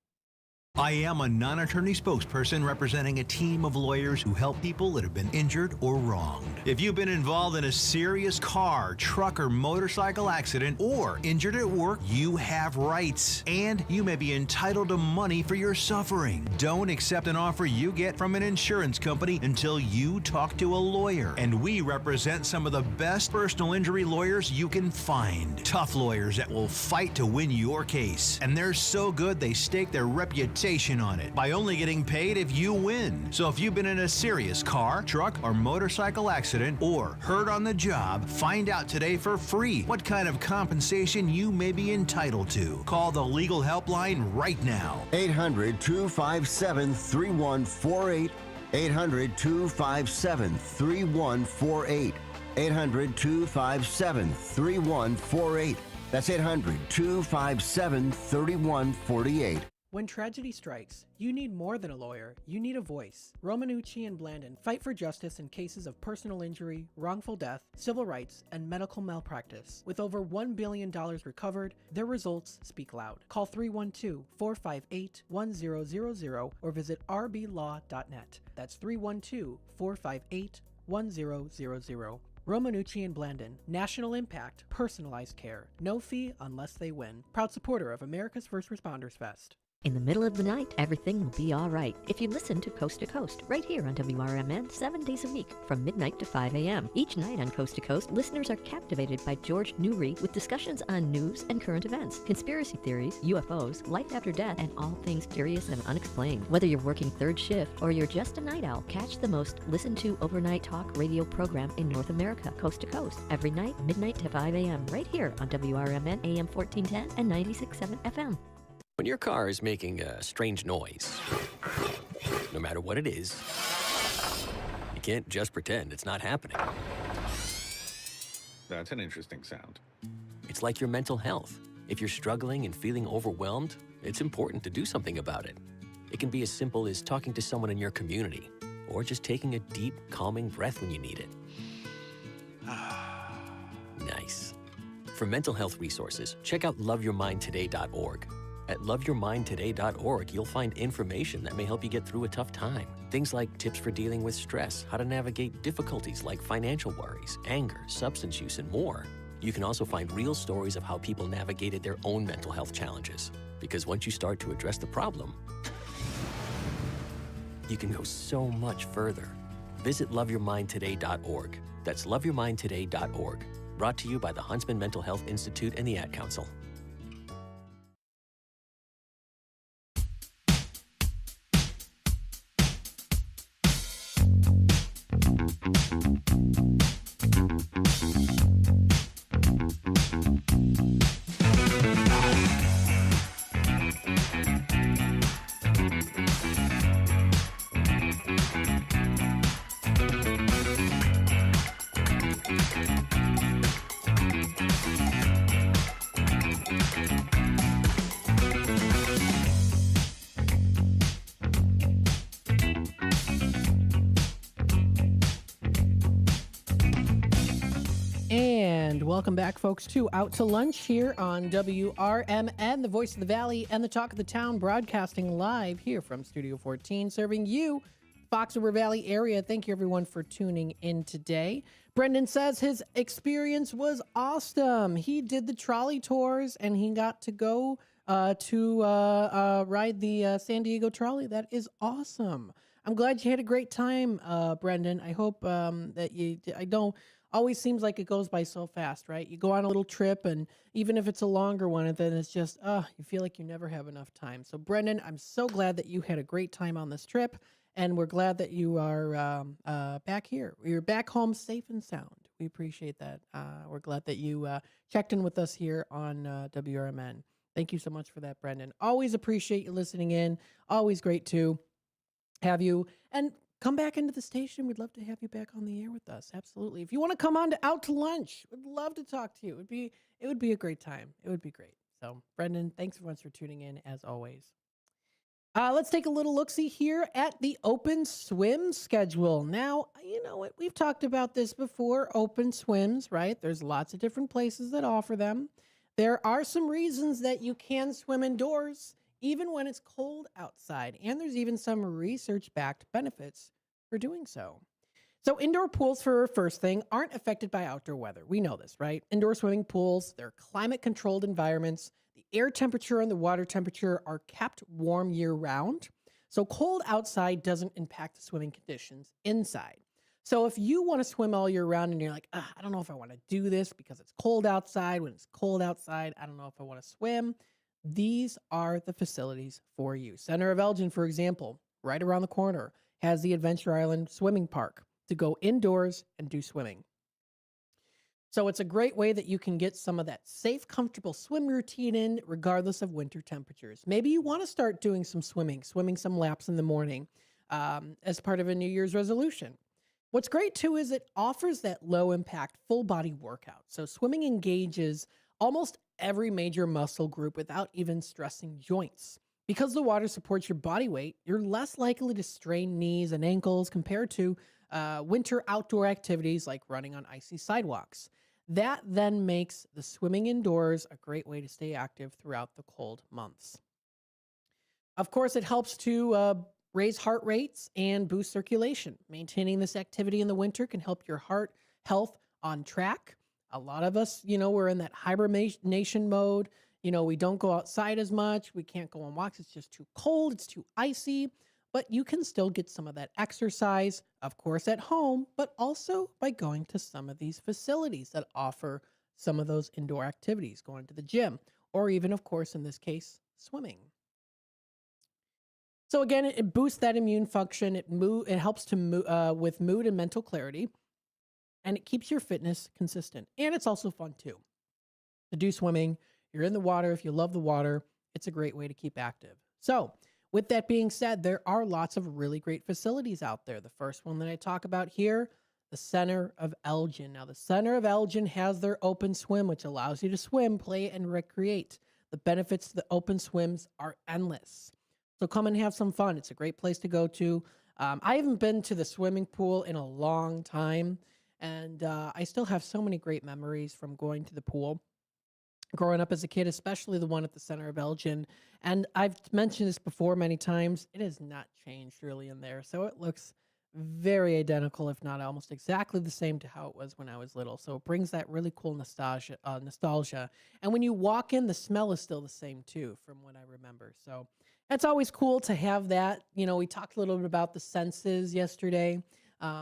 Speaker 12: I am a non-attorney spokesperson representing a team of lawyers who help people that have been injured or wronged. If you've been involved in a serious car, truck, or motorcycle accident or injured at work, you have rights, and you may be entitled to money for your suffering. Don't accept an offer you get from an insurance company until you talk to a lawyer. And we represent some of the best personal injury lawyers you can find. Tough lawyers that will fight to win your case. And they're so good they stake their reputation on it by only getting paid if you win. So if you've been in a serious car, truck, or motorcycle accident or hurt on the job, find out today for free what kind of compensation you may be entitled to. Call the legal helpline right now.
Speaker 14: 800-257-3148. 800-257-3148. 800-257-3148. That's 800-257-3148.
Speaker 13: When tragedy strikes, you need more than a lawyer. You need a voice. Romanucci and Blandon fight for justice in cases of personal injury, wrongful death, civil rights, and medical malpractice. With over $1 billion recovered, their results speak loud. Call 312-458-1000 or visit rblaw.net. That's 312-458-1000. Romanucci and Blandon, national impact, personalized care. No fee unless they win. Proud supporter of America's First Responders Fest.
Speaker 15: In the middle of the night, everything will be all right if you listen to Coast, right here on WRMN 7 days a week from midnight to 5 a.m. Each night on Coast to Coast, listeners are captivated by George Newry with discussions on news and current events, conspiracy theories, UFOs, life after death, and all things curious and unexplained. Whether you're working third shift or you're just a night owl, catch the most listened to overnight talk radio program in North America, Coast to Coast, every night, midnight to 5 a.m. right here on WRMN AM 1410 and 96.7 FM.
Speaker 24: When your car is making a strange noise, no matter what it is, you can't just pretend it's not happening.
Speaker 16: That's an interesting sound.
Speaker 24: It's like your mental health. If you're struggling and feeling overwhelmed, it's important to do something about it. It can be as simple as talking to someone in your community, or just taking a deep, calming breath when you need it. Nice. For mental health resources, check out loveyourmindtoday.org. At loveyourmindtoday.org, you'll find information that may help you get through a tough time. Things like tips for dealing with stress, how to navigate difficulties like financial worries, anger, substance use, and more. You can also find real stories of how people navigated their own mental health challenges. Because once you start to address the problem, you can go so much further. Visit loveyourmindtoday.org. That's loveyourmindtoday.org. Brought to you by the Huntsman Mental Health Institute and the Ad Council.
Speaker 13: Welcome back, folks, to Out to Lunch here on WRMN, the voice of the Valley and the talk of the town, broadcasting live here from Studio 14, serving you, Fox River Valley area. Thank you, everyone, for tuning in today. Brendan says his experience was awesome. He did the trolley tours, and he got to go to ride the San Diego trolley. That is awesome. I'm glad you had a great time, Brendan. I hope that I don't, always seems like it goes by so fast, right? You go on a little trip, and even if it's a longer one, and then it's just, you feel like you never have enough time. So, Brendan, I'm so glad that you had a great time on this trip, and we're glad that you are back here. You're back home safe and sound. We appreciate that. We're glad that you checked in with us here on WRMN. Thank you so much for that, Brendan. Always appreciate you listening in. Always great to have you. And come back into the station. We'd love to have you back on the air with us. Absolutely. If you want to come on out to lunch, we'd love to talk to you. It would be a great time. It would be great. So, Brendan, thanks so much for tuning in as always. Let's take a little look-see here at the open swim schedule. Now, you know what? We've talked about this before, open swims, right? There's lots of different places that offer them. There are some reasons that you can swim indoors, even when it's cold outside. And there's even some research-backed benefits for doing so. So indoor pools, for first thing, aren't affected by outdoor weather. We know this, right? Indoor swimming pools, they're climate-controlled environments. The air temperature and the water temperature are kept warm year-round. So cold outside doesn't impact the swimming conditions inside. So if you want to swim all year round and you're like, I don't know if I want to do this because it's cold outside. When it's cold outside, I don't know if I want to swim. These are the facilities for you. Center of Elgin, for example, right around the corner, has the Adventure Island Swimming Park to go indoors and do swimming. So it's a great way that you can get some of that safe, comfortable swim routine in regardless of winter temperatures. Maybe you want to start doing some swimming some laps in the morning as part of a New Year's resolution. What's great too is it offers that low impact full body workout. So swimming engages almost every major muscle group without even stressing joints. Because the water supports your body weight, you're less likely to strain knees and ankles compared to winter outdoor activities like running on icy sidewalks. That then makes the swimming indoors a great way to stay active throughout the cold months. Of course, it helps to raise heart rates and boost circulation. Maintaining this activity in the winter can help your heart health on track. A lot of us, we're in that hibernation mode. We don't go outside as much. We can't go on walks. It's just too cold. It's too icy. But you can still get some of that exercise, of course, at home, but also by going to some of these facilities that offer some of those indoor activities, going to the gym, or even, of course, in this case, swimming. So again, it boosts that immune function. It helps to with mood and mental clarity, and it keeps your fitness consistent. And it's also fun too. To do swimming, you're in the water. If you love the water, it's a great way to keep active. So with that being said, there are lots of really great facilities out there. The first one that I talk about here, the Center of Elgin. Now, the Center of Elgin has their open swim, which allows you to swim, play, and recreate. The benefits to the open swims are endless. So come and have some fun. It's a great place to go to. I haven't been to the swimming pool in a long time, and I still have so many great memories from going to the pool growing up as a kid, especially the one at the Center of Elgin. And I've mentioned this before many times. It has not changed really in there. So it looks very identical, if not almost exactly the same to how it was when I was little. So it brings that really cool nostalgia. And when you walk in, the smell is still the same too, from what I remember. So it's always cool to have that. We talked a little bit about the senses yesterday.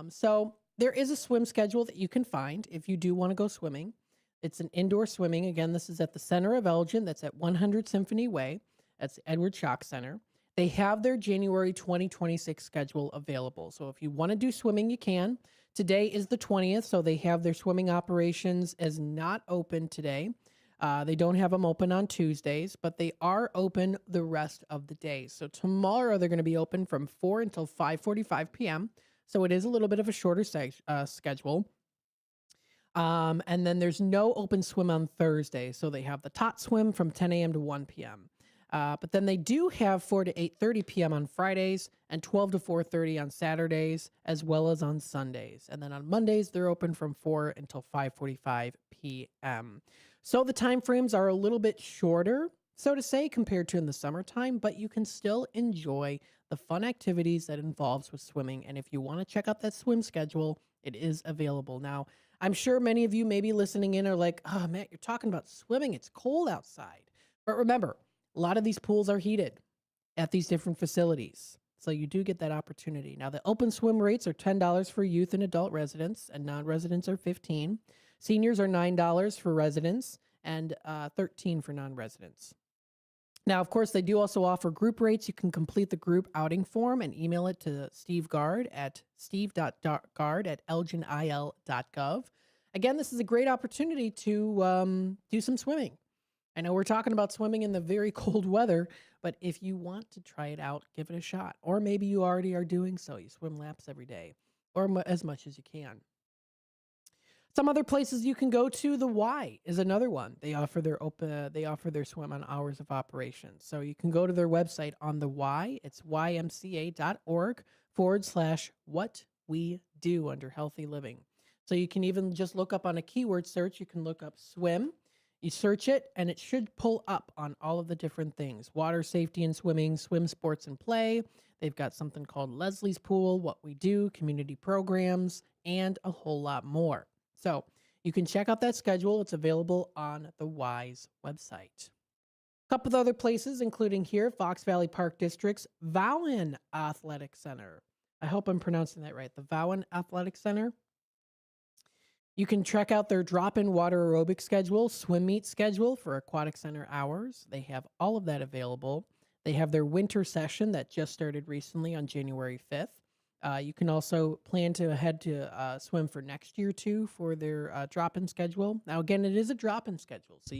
Speaker 13: So there is a swim schedule that you can find if you do want to go swimming. It's an indoor swimming. Again, this is at the Center of Elgin. That's at 100 Symphony Way. That's the Edward Schock Center. They have their January 2026 schedule available. So if you want to do swimming, you can. Today is the 20th, so they have their swimming operations as not open today. They don't have them open on Tuesdays, but they are open the rest of the days. So tomorrow they're going to be open from 4 until 5:45 p.m. So it is a little bit of a shorter schedule. And then there's no open swim on Thursday. So they have the tot swim from 10 a.m. to 1 p.m. But then they do have 4 to 8:30 p.m. on Fridays and 12 to 4:30 on Saturdays, as well as on Sundays. And then on Mondays, they're open from 4 until 5:45 p.m. So the time frames are a little bit shorter, so to say, compared to in the summertime, but you can still enjoy the fun activities that involves with swimming. And if you want to check out that swim schedule, it is available. Now, I'm sure many of you maybe listening in are like, oh, Matt, you're talking about swimming. It's cold outside. But remember, a lot of these pools are heated at these different facilities. So you do get that opportunity. Now, the open swim rates are $10 for youth and adult residents, and non-residents are $15. Seniors are $9 for residents and $13 for non-residents. Now, of course, they do also offer group rates. You can complete the group outing form and email it to Steve Gard at steve.gard@elginil.gov. Again, this is a great opportunity to do some swimming. I know we're talking about swimming in the very cold weather, but if you want to try it out, give it a shot. Or maybe you already are doing so. You swim laps every day, or as much as you can. Some other places you can go to, the Y is another one. They offer their swim on hours of operation. So you can go to their website on the Y. It's ymca.org/what we do under healthy living. So you can even just look up on a keyword search. You can look up swim. You search it, and it should pull up on all of the different things. Water safety and swimming, swim sports and play. They've got something called Leslie's Pool, What We Do, community programs, and a whole lot more. So you can check out that schedule. It's available on the Y's website. A couple of other places, including here, Fox Valley Park District's Vowan Athletic Center. I hope I'm pronouncing that right. The Vowan Athletic Center. You can check out their drop-in water aerobic schedule, swim meet schedule for aquatic center hours. They have all of that available. They have their winter session that just started recently on January 5th. You can also plan to head to swim for next year, too, for their drop-in schedule. Now, again, it is a drop-in schedule, so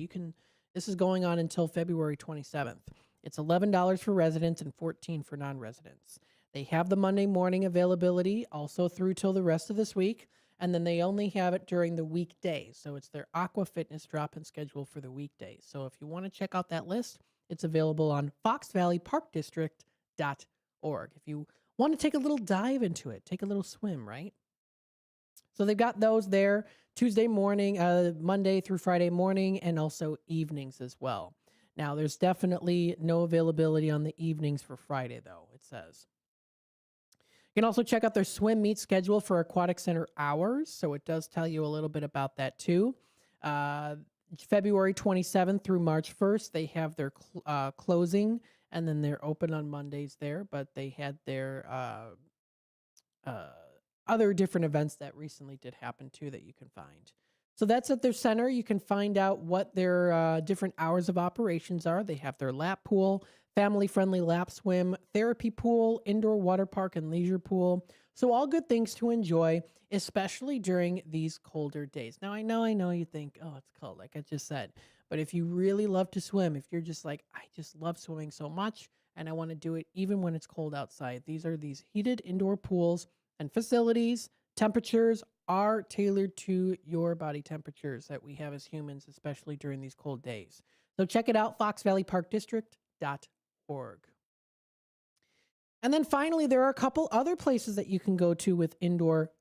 Speaker 13: this is going on until February 27th. It's $11 for residents and $14 for non-residents. They have the Monday morning availability also through till the rest of this week, and then they only have it during the weekdays. So it's their Aqua Fitness drop-in schedule for the weekdays. So if you want to check out that list, it's available on foxvalleyparkdistrict.org. If you want to take a little dive into it, take a little swim, right? So they've got those there Tuesday morning, Monday through Friday morning, and also evenings as well. Now, there's definitely no availability on the evenings for Friday, though, it says. You can also check out their swim meet schedule for aquatic center hours. So it does tell you a little bit about that, too. February 27th through March 1st, they have their closing, and then they're open on Mondays there. But they had their other different events that recently did happen, too, that you can find. So that's at their center. You can find out what their different hours of operations are. They have their lap pool, family-friendly lap swim, therapy pool, indoor water park, and leisure pool. So all good things to enjoy, especially during these colder days. Now, I know you think, oh, it's cold, like I just said. But if you really love to swim, if you're just like, I just love swimming so much, and I want to do it even when it's cold outside, these are these heated indoor pools and facilities. Temperatures are tailored to your body temperatures that we have as humans, especially during these cold days. So check it out, foxvalleyparkdistrict.org. And then finally, there are a couple other places that you can go to with indoor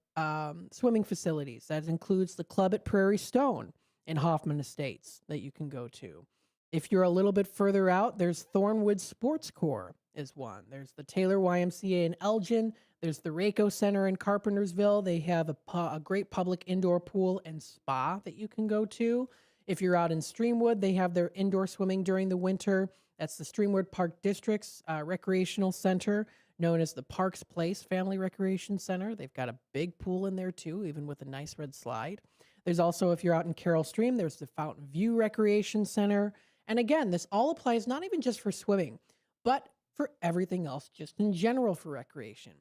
Speaker 13: swimming facilities. That includes the Club at Prairie Stone in Hoffman Estates that you can go to. If you're a little bit further out, there's Thornwood Sports Corps is one. There's the Taylor YMCA in Elgin. There's the Rayco Center in Carpentersville. They have a great public indoor pool and spa that you can go to. If you're out in Streamwood, they have their indoor swimming during the winter. That's the Streamwood Park District's recreational center, known as the Parks Place Family Recreation Center. They've got a big pool in there, too, even with a nice red slide. There's also, if you're out in Carroll Stream, there's the Fountain View Recreation Center. And again, this all applies not even just for swimming, but for everything else, just in general for recreation.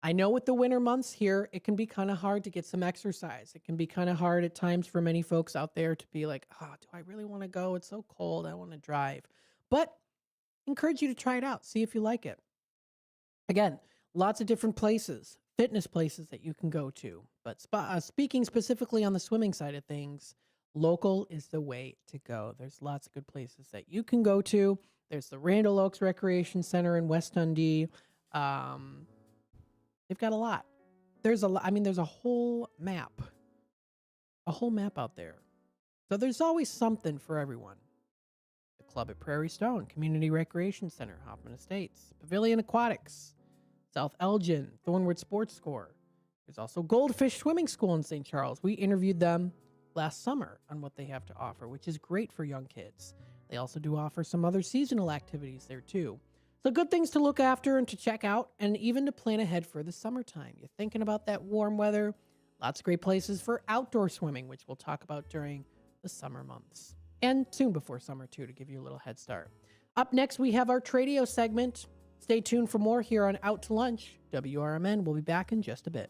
Speaker 13: I know with the winter months here, it can be kind of hard to get some exercise. It can be kind of hard at times for many folks out there to be like, oh, do I really want to go? It's so cold. I want to drive. But I encourage you to try it out. See if you like it. Again, lots of different places, fitness places that you can go to. But speaking specifically on the swimming side of things, local is the way to go. There's lots of good places that you can go to. There's the Randall Oaks Recreation Center in West Dundee. They've got a lot. There's a whole map out there. So there's always something for everyone. The Club at Prairie Stone, Community Recreation Center, Hoffman Estates, Pavilion Aquatics, South Elgin, Thornwood Sports Corps. There's also Goldfish Swimming School in St. Charles. We interviewed them last summer on what they have to offer, which is great for young kids. They also do offer some other seasonal activities there too. So good things to look after and to check out, and even to plan ahead for the summertime. You're thinking about that warm weather. Lots of great places for outdoor swimming, which we'll talk about during the summer months. And soon before summer, too, to give you a little head start. Up next, we have our Tradio segment. Stay tuned for more here on Out to Lunch. WRMN will be back in just a bit.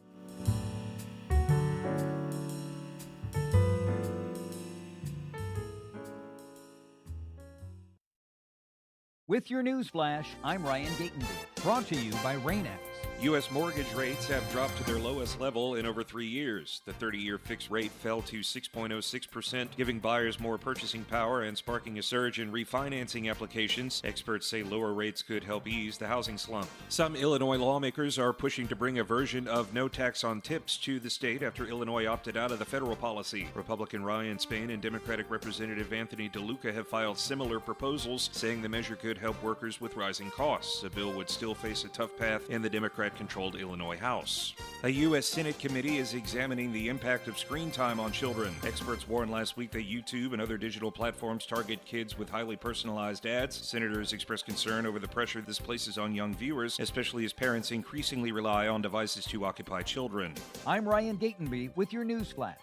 Speaker 1: With your news flash, I'm Ryan Gatenby. Brought to you by Rain-X.
Speaker 2: U.S. mortgage rates have dropped to their lowest level in over 3 years. The 30-year fixed rate fell to 6.06%, giving buyers more purchasing power and sparking a surge in refinancing applications. Experts say lower rates could help ease the housing slump. Some Illinois lawmakers are pushing to bring a version of no tax on tips to the state after Illinois opted out of the federal policy. Republican Ryan Spain and Democratic Representative Anthony DeLuca have filed similar proposals, saying the measure could help workers with rising costs. The bill would still face a tough path in the Democrat-controlled Illinois House. A U.S. Senate committee is examining the impact of screen time on children. Experts warned last week that YouTube and other digital platforms target kids with highly personalized ads. Senators expressed concern over the pressure this places on young viewers, especially as parents increasingly rely on devices to occupy children.
Speaker 1: I'm Ryan Gatenby with your news flash.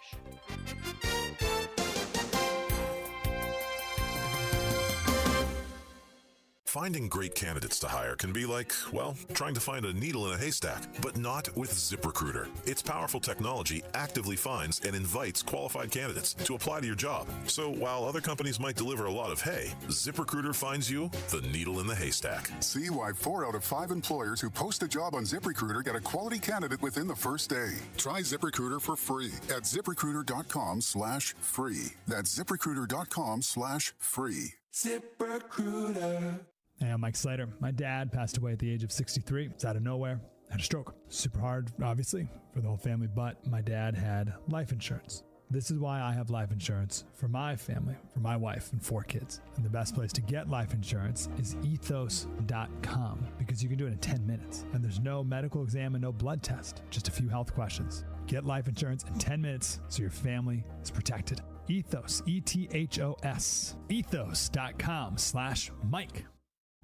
Speaker 3: Finding great candidates to hire can be like, well, trying to find a needle in a haystack, but not with ZipRecruiter. Its powerful technology actively finds and invites qualified candidates to apply to your job. So while other companies might deliver a lot of hay, ZipRecruiter finds you the needle in the haystack.
Speaker 16: See why 4 out of 5 employers who post a job on ZipRecruiter get a quality candidate within the first day. Try ZipRecruiter for free at ZipRecruiter.com/free. That's ZipRecruiter.com/free.
Speaker 17: ZipRecruiter. Hey, I'm Mike Slater. My dad passed away at the age of 63. It's out of nowhere. Had a stroke. Super hard, obviously, for the whole family, but my dad had life insurance. This is why I have life insurance for my family, for my wife and 4 kids. And the best place to get life insurance is ethos.com, because you can do it in 10 minutes. And there's no medical exam and no blood test, just a few health questions. Get life insurance in 10 minutes so your family is protected. Ethos, E-T-H-O-S, ethos.com/Mike.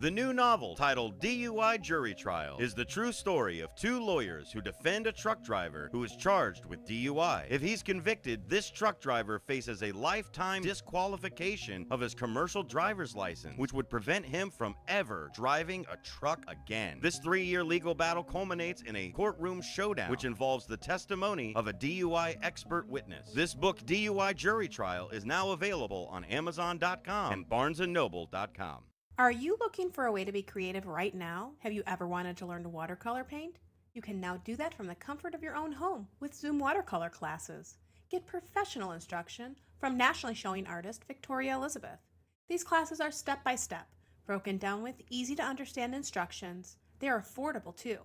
Speaker 8: The new novel, titled DUI Jury Trial, is the true story of 2 lawyers who defend a truck driver who is charged with DUI. If he's convicted, this truck driver faces a lifetime disqualification of his commercial driver's license, which would prevent him from ever driving a truck again. This 3-year legal battle culminates in a courtroom showdown, which involves the testimony of a DUI expert witness. This book, DUI Jury Trial, is now available on Amazon.com and BarnesandNoble.com.
Speaker 22: Are you looking for a way to be creative right now? Have you ever wanted to learn to watercolor paint? You can now do that from the comfort of your own home with Zoom watercolor classes. Get professional instruction from nationally showing artist Victoria Elizabeth. These classes are step-by-step, broken down with easy-to-understand instructions. They're affordable too,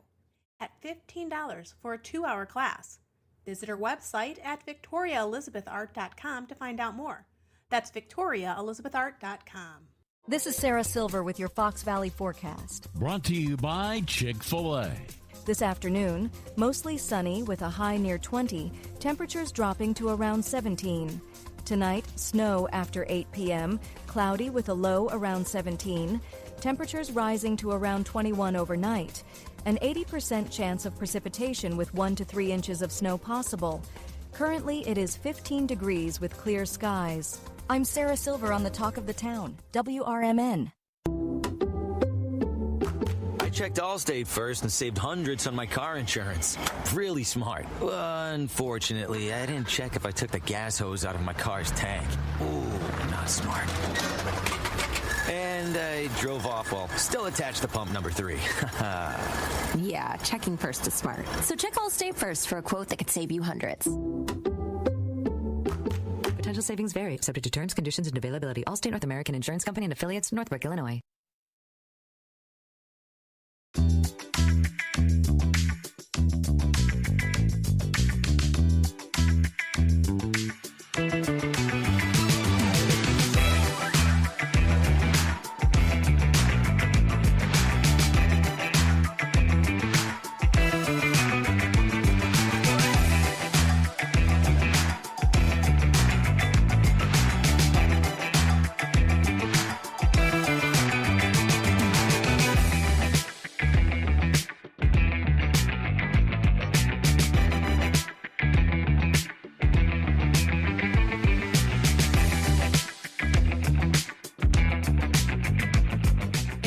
Speaker 22: at $15 for a 2-hour class. Visit her website at victoriaelizabethart.com to find out more. That's victoriaelizabethart.com.
Speaker 9: This is Sarah Silver with your Fox Valley forecast.
Speaker 20: Brought to you by Chick-fil-A.
Speaker 9: This afternoon, mostly sunny with a high near 20, temperatures dropping to around 17. Tonight, snow after 8 p.m., cloudy with a low around 17, temperatures rising to around 21 overnight, an 80% chance of precipitation with 1 to 3 inches of snow possible. Currently, it is 15 degrees with clear skies. I'm Sarah Silver on the Talk of the Town, WRMN.
Speaker 23: I checked Allstate first and saved hundreds on my car insurance. Really smart. Unfortunately, I didn't check if I took the gas hose out of my car's tank. Ooh, not smart. And I drove off while still attached to pump number 3.
Speaker 26: Yeah, checking first is smart. So check Allstate first for a quote that could save you hundreds. Potential savings vary, subject to terms, conditions, and availability. Allstate North American Insurance Company and affiliates, Northbrook, Illinois.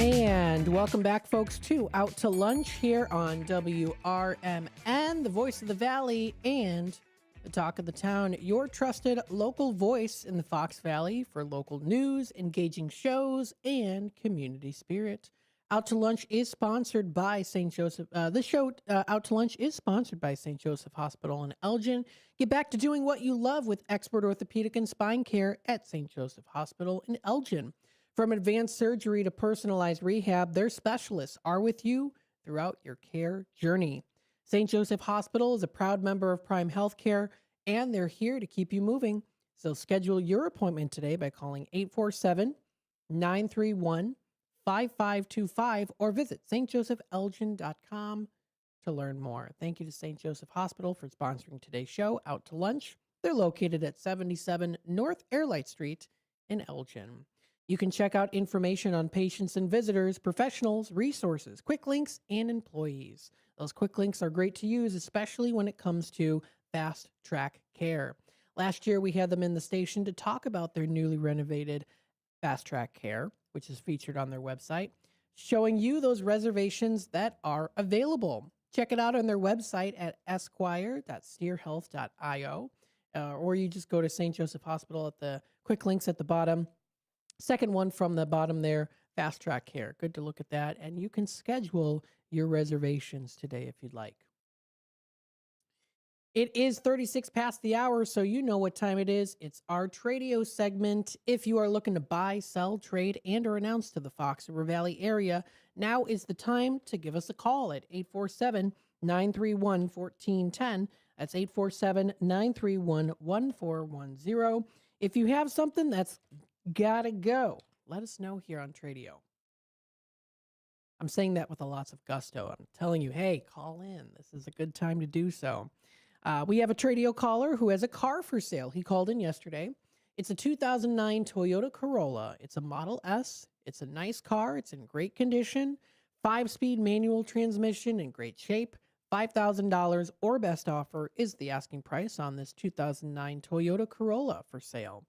Speaker 13: And welcome back, folks, to Out to Lunch here on WRMN, the voice of the Valley and the talk of the town, your trusted local voice in the Fox Valley for local news, engaging shows, and community spirit. Out to Lunch is sponsored by St. Joseph. This show, Out to Lunch, is sponsored by St. Joseph Hospital in Elgin. Get back to doing what you love with expert orthopedic and spine care at St. Joseph Hospital in Elgin. From advanced surgery to personalized rehab, their specialists are with you throughout your care journey. St. Joseph Hospital is a proud member of Prime Healthcare, and they're here to keep you moving. So schedule your appointment today by calling 847-931-5525 or visit stjosephelgin.com to learn more. Thank you to St. Joseph Hospital for sponsoring today's show, Out to Lunch. They're located at 77 North Airlight Street in Elgin. You can check out information on patients and visitors, professionals, resources, quick links, and employees. Those quick links are great to use, especially when it comes to fast track care. Last year, we had them in the station to talk about their newly renovated fast track care, which is featured on their website, showing you those reservations that are available. Check it out on their website at esquire.steerhealth.io, or you just go to St. Joseph Hospital at the quick links at the bottom. Second one from the bottom there, Fast Track Care. Good to look at that. And you can schedule your reservations today if you'd like. It is 36 past the hour, so you know what time it is. It's our Tradio segment. If you are looking to buy, sell, trade, and or announce to the Fox River Valley area, now is the time to give us a call at 847-931-1410. That's 847-931-1410. If you have something that's gotta go, let us know here on Tradio. I'm saying that with a lots of gusto. I'm telling you, hey, call in. This is a good time to do so. We have a Tradio caller who has a car for sale. He called in yesterday. It's a 2009 Toyota Corolla. It's a Model S. It's a nice car. It's in great condition. 5-speed manual transmission in great shape. $5,000 or best offer is the asking price on this 2009 Toyota Corolla for sale.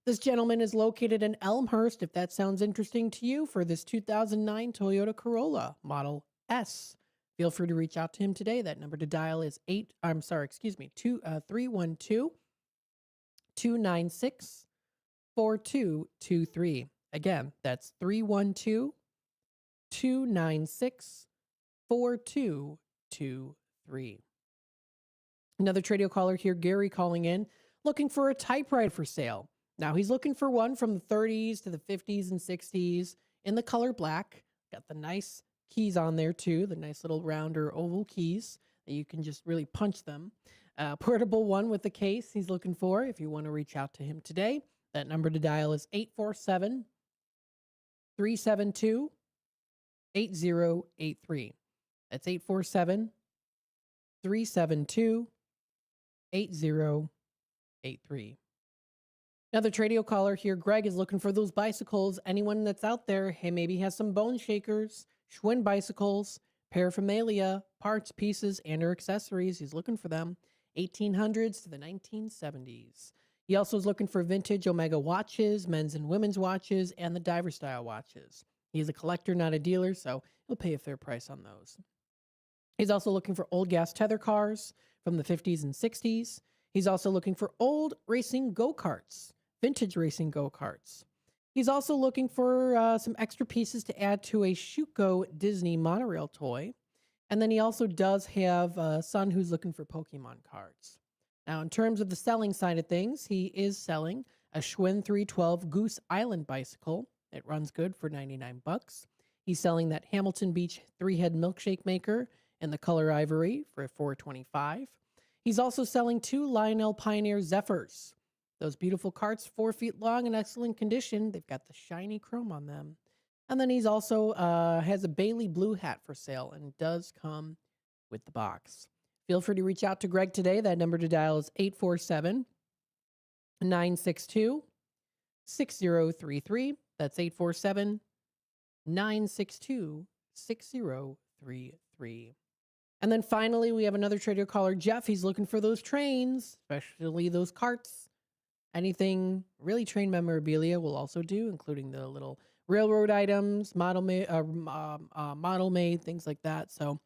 Speaker 13: This gentleman is located in Elmhurst, if that sounds interesting to you, for this 2009 Toyota Corolla Model S. Feel free to reach out to him today. That number to dial is 312-296-4223. Again, that's 312-296-4223. Another Tradio caller here, Gary, calling in, looking for a typewriter for sale. Now, he's looking for one from the 30s to the 50s and 60s in the color black. Got the nice keys on there, too. The nice little round or oval keys that you can just really punch them. Portable one with the case he's looking for. If you want to reach out to him today, that number to dial is 847-372-8083. That's 847-372-8083. Another Tradio caller here, Greg, is looking for those bicycles. Anyone that's out there, hey, maybe has some bone shakers, Schwinn bicycles, paraphernalia, parts, pieces, and or accessories. He's looking for them. 1800s to the 1970s. He also is looking for vintage Omega watches, men's and women's watches, and the diver style watches. He's a collector, not a dealer, so he'll pay a fair price on those. He's also looking for old gas tether cars from the 50s and 60s. He's also looking for old racing go-karts. Vintage racing go-karts. He's also looking for some extra pieces to add to a Shuko Disney monorail toy. And then he also does have a son who's looking for Pokemon cards. Now, in terms of the selling side of things, he is selling a Schwinn 312 Goose Island bicycle. It runs good for $99. He's selling that Hamilton Beach 3-head milkshake maker in the color ivory for $425. He's also selling 2 Lionel Pioneer Zephyrs. Those beautiful carts, 4 feet long in excellent condition. They've got the shiny chrome on them. And then he's also has a Bailey blue hat for sale and does come with the box. Feel free to reach out to Greg today. That number to dial is 847-962-6033. That's 847-962-6033. And then finally, we have another Trader caller, Jeff. He's looking for those trains, especially those carts. Anything really train memorabilia will also do, including the little railroad items, model made, things like that. So,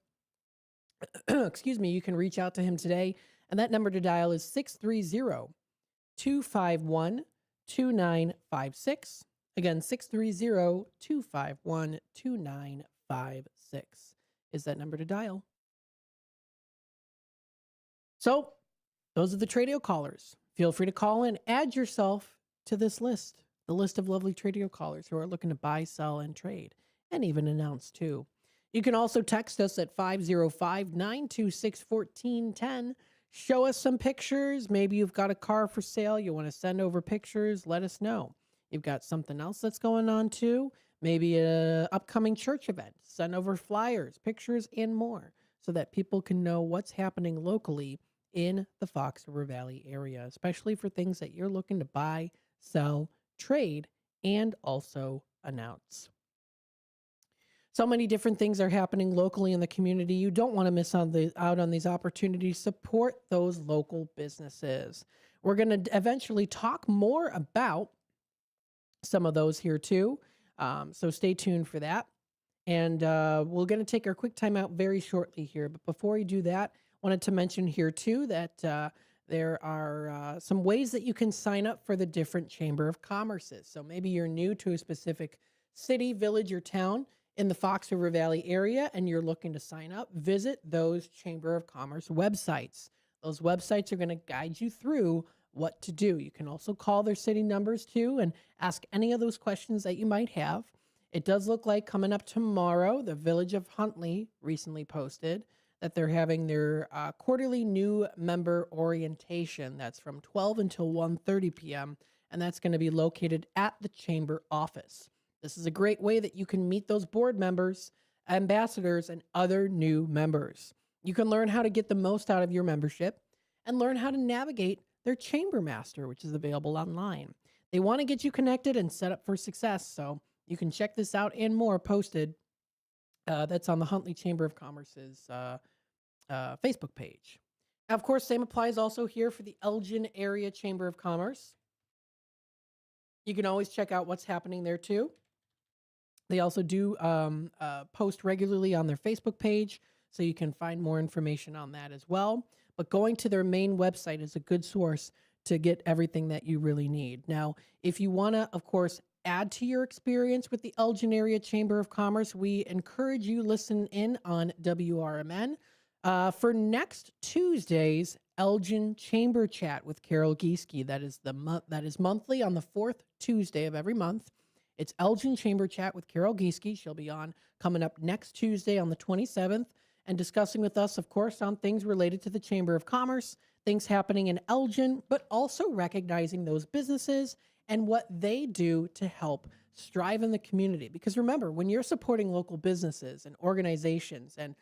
Speaker 13: excuse me, you can reach out to him today. And that number to dial is 630 251 2956. Again, 630 251 2956 is that number to dial. So, those are the Tradio callers. Feel free to call in. Add yourself to this list, the list of lovely Tradio callers who are looking to buy, sell, and trade, and even announce too. You can also text us at 505-926-1410. Show us some pictures. Maybe you've got a car for sale. You want to send over pictures. Let us know. You've got something else that's going on too. Maybe an upcoming church event. Send over flyers, pictures, and more so that people can know what's happening locally in the Fox River Valley area, especially for things that you're looking to buy, sell, trade, and also announce. So many different things are happening locally in the community. You don't want to miss out on these opportunities. Support those local businesses. We're going to eventually talk more about some of those here too. So stay tuned for that. And we're going to take our quick time out very shortly here. But before we do that, wanted to mention here too that there are some ways that you can sign up for the different Chamber of Commerces. So maybe you're new to a specific city, village, or town in the Fox River Valley area and you're looking to sign up. Visit those Chamber of Commerce websites. Those websites are going to guide you through what to do. You can also call their city numbers too and ask any of those questions that you might have. It does look like coming up tomorrow, the Village of Huntley recently posted that they're having their quarterly new member orientation. That's from 12 until 1:30 p.m., and that's going to be located at the Chamber office. This is a great way that you can meet those board members, ambassadors, and other new members. You can learn how to get the most out of your membership and learn how to navigate their Chamber Master, which is available online. They want to get you connected and set up for success, so you can check this out and more posted. That's on the Huntley Chamber of Commerce's Facebook page. Now, of course, same applies also here for the Elgin Area Chamber of Commerce. You can always check out what's happening there too. They also do post regularly on their Facebook page, so you can find more information on that as well. But going to their main website is a good source to get everything that you really need. Now, if you want to, of course, add to your experience with the Elgin Area Chamber of Commerce, we encourage you listen in on WRMN for next Tuesday's Elgin Chamber Chat with Carol Gieske. That is monthly on the fourth Tuesday of every month. It's Elgin Chamber Chat with Carol Gieske. She'll be on coming up next Tuesday on the 27th and discussing with us, of course, on things related to the Chamber of Commerce, things happening in Elgin, but also recognizing those businesses and what they do to help strive in the community. Because remember, when you're supporting local businesses and organizations and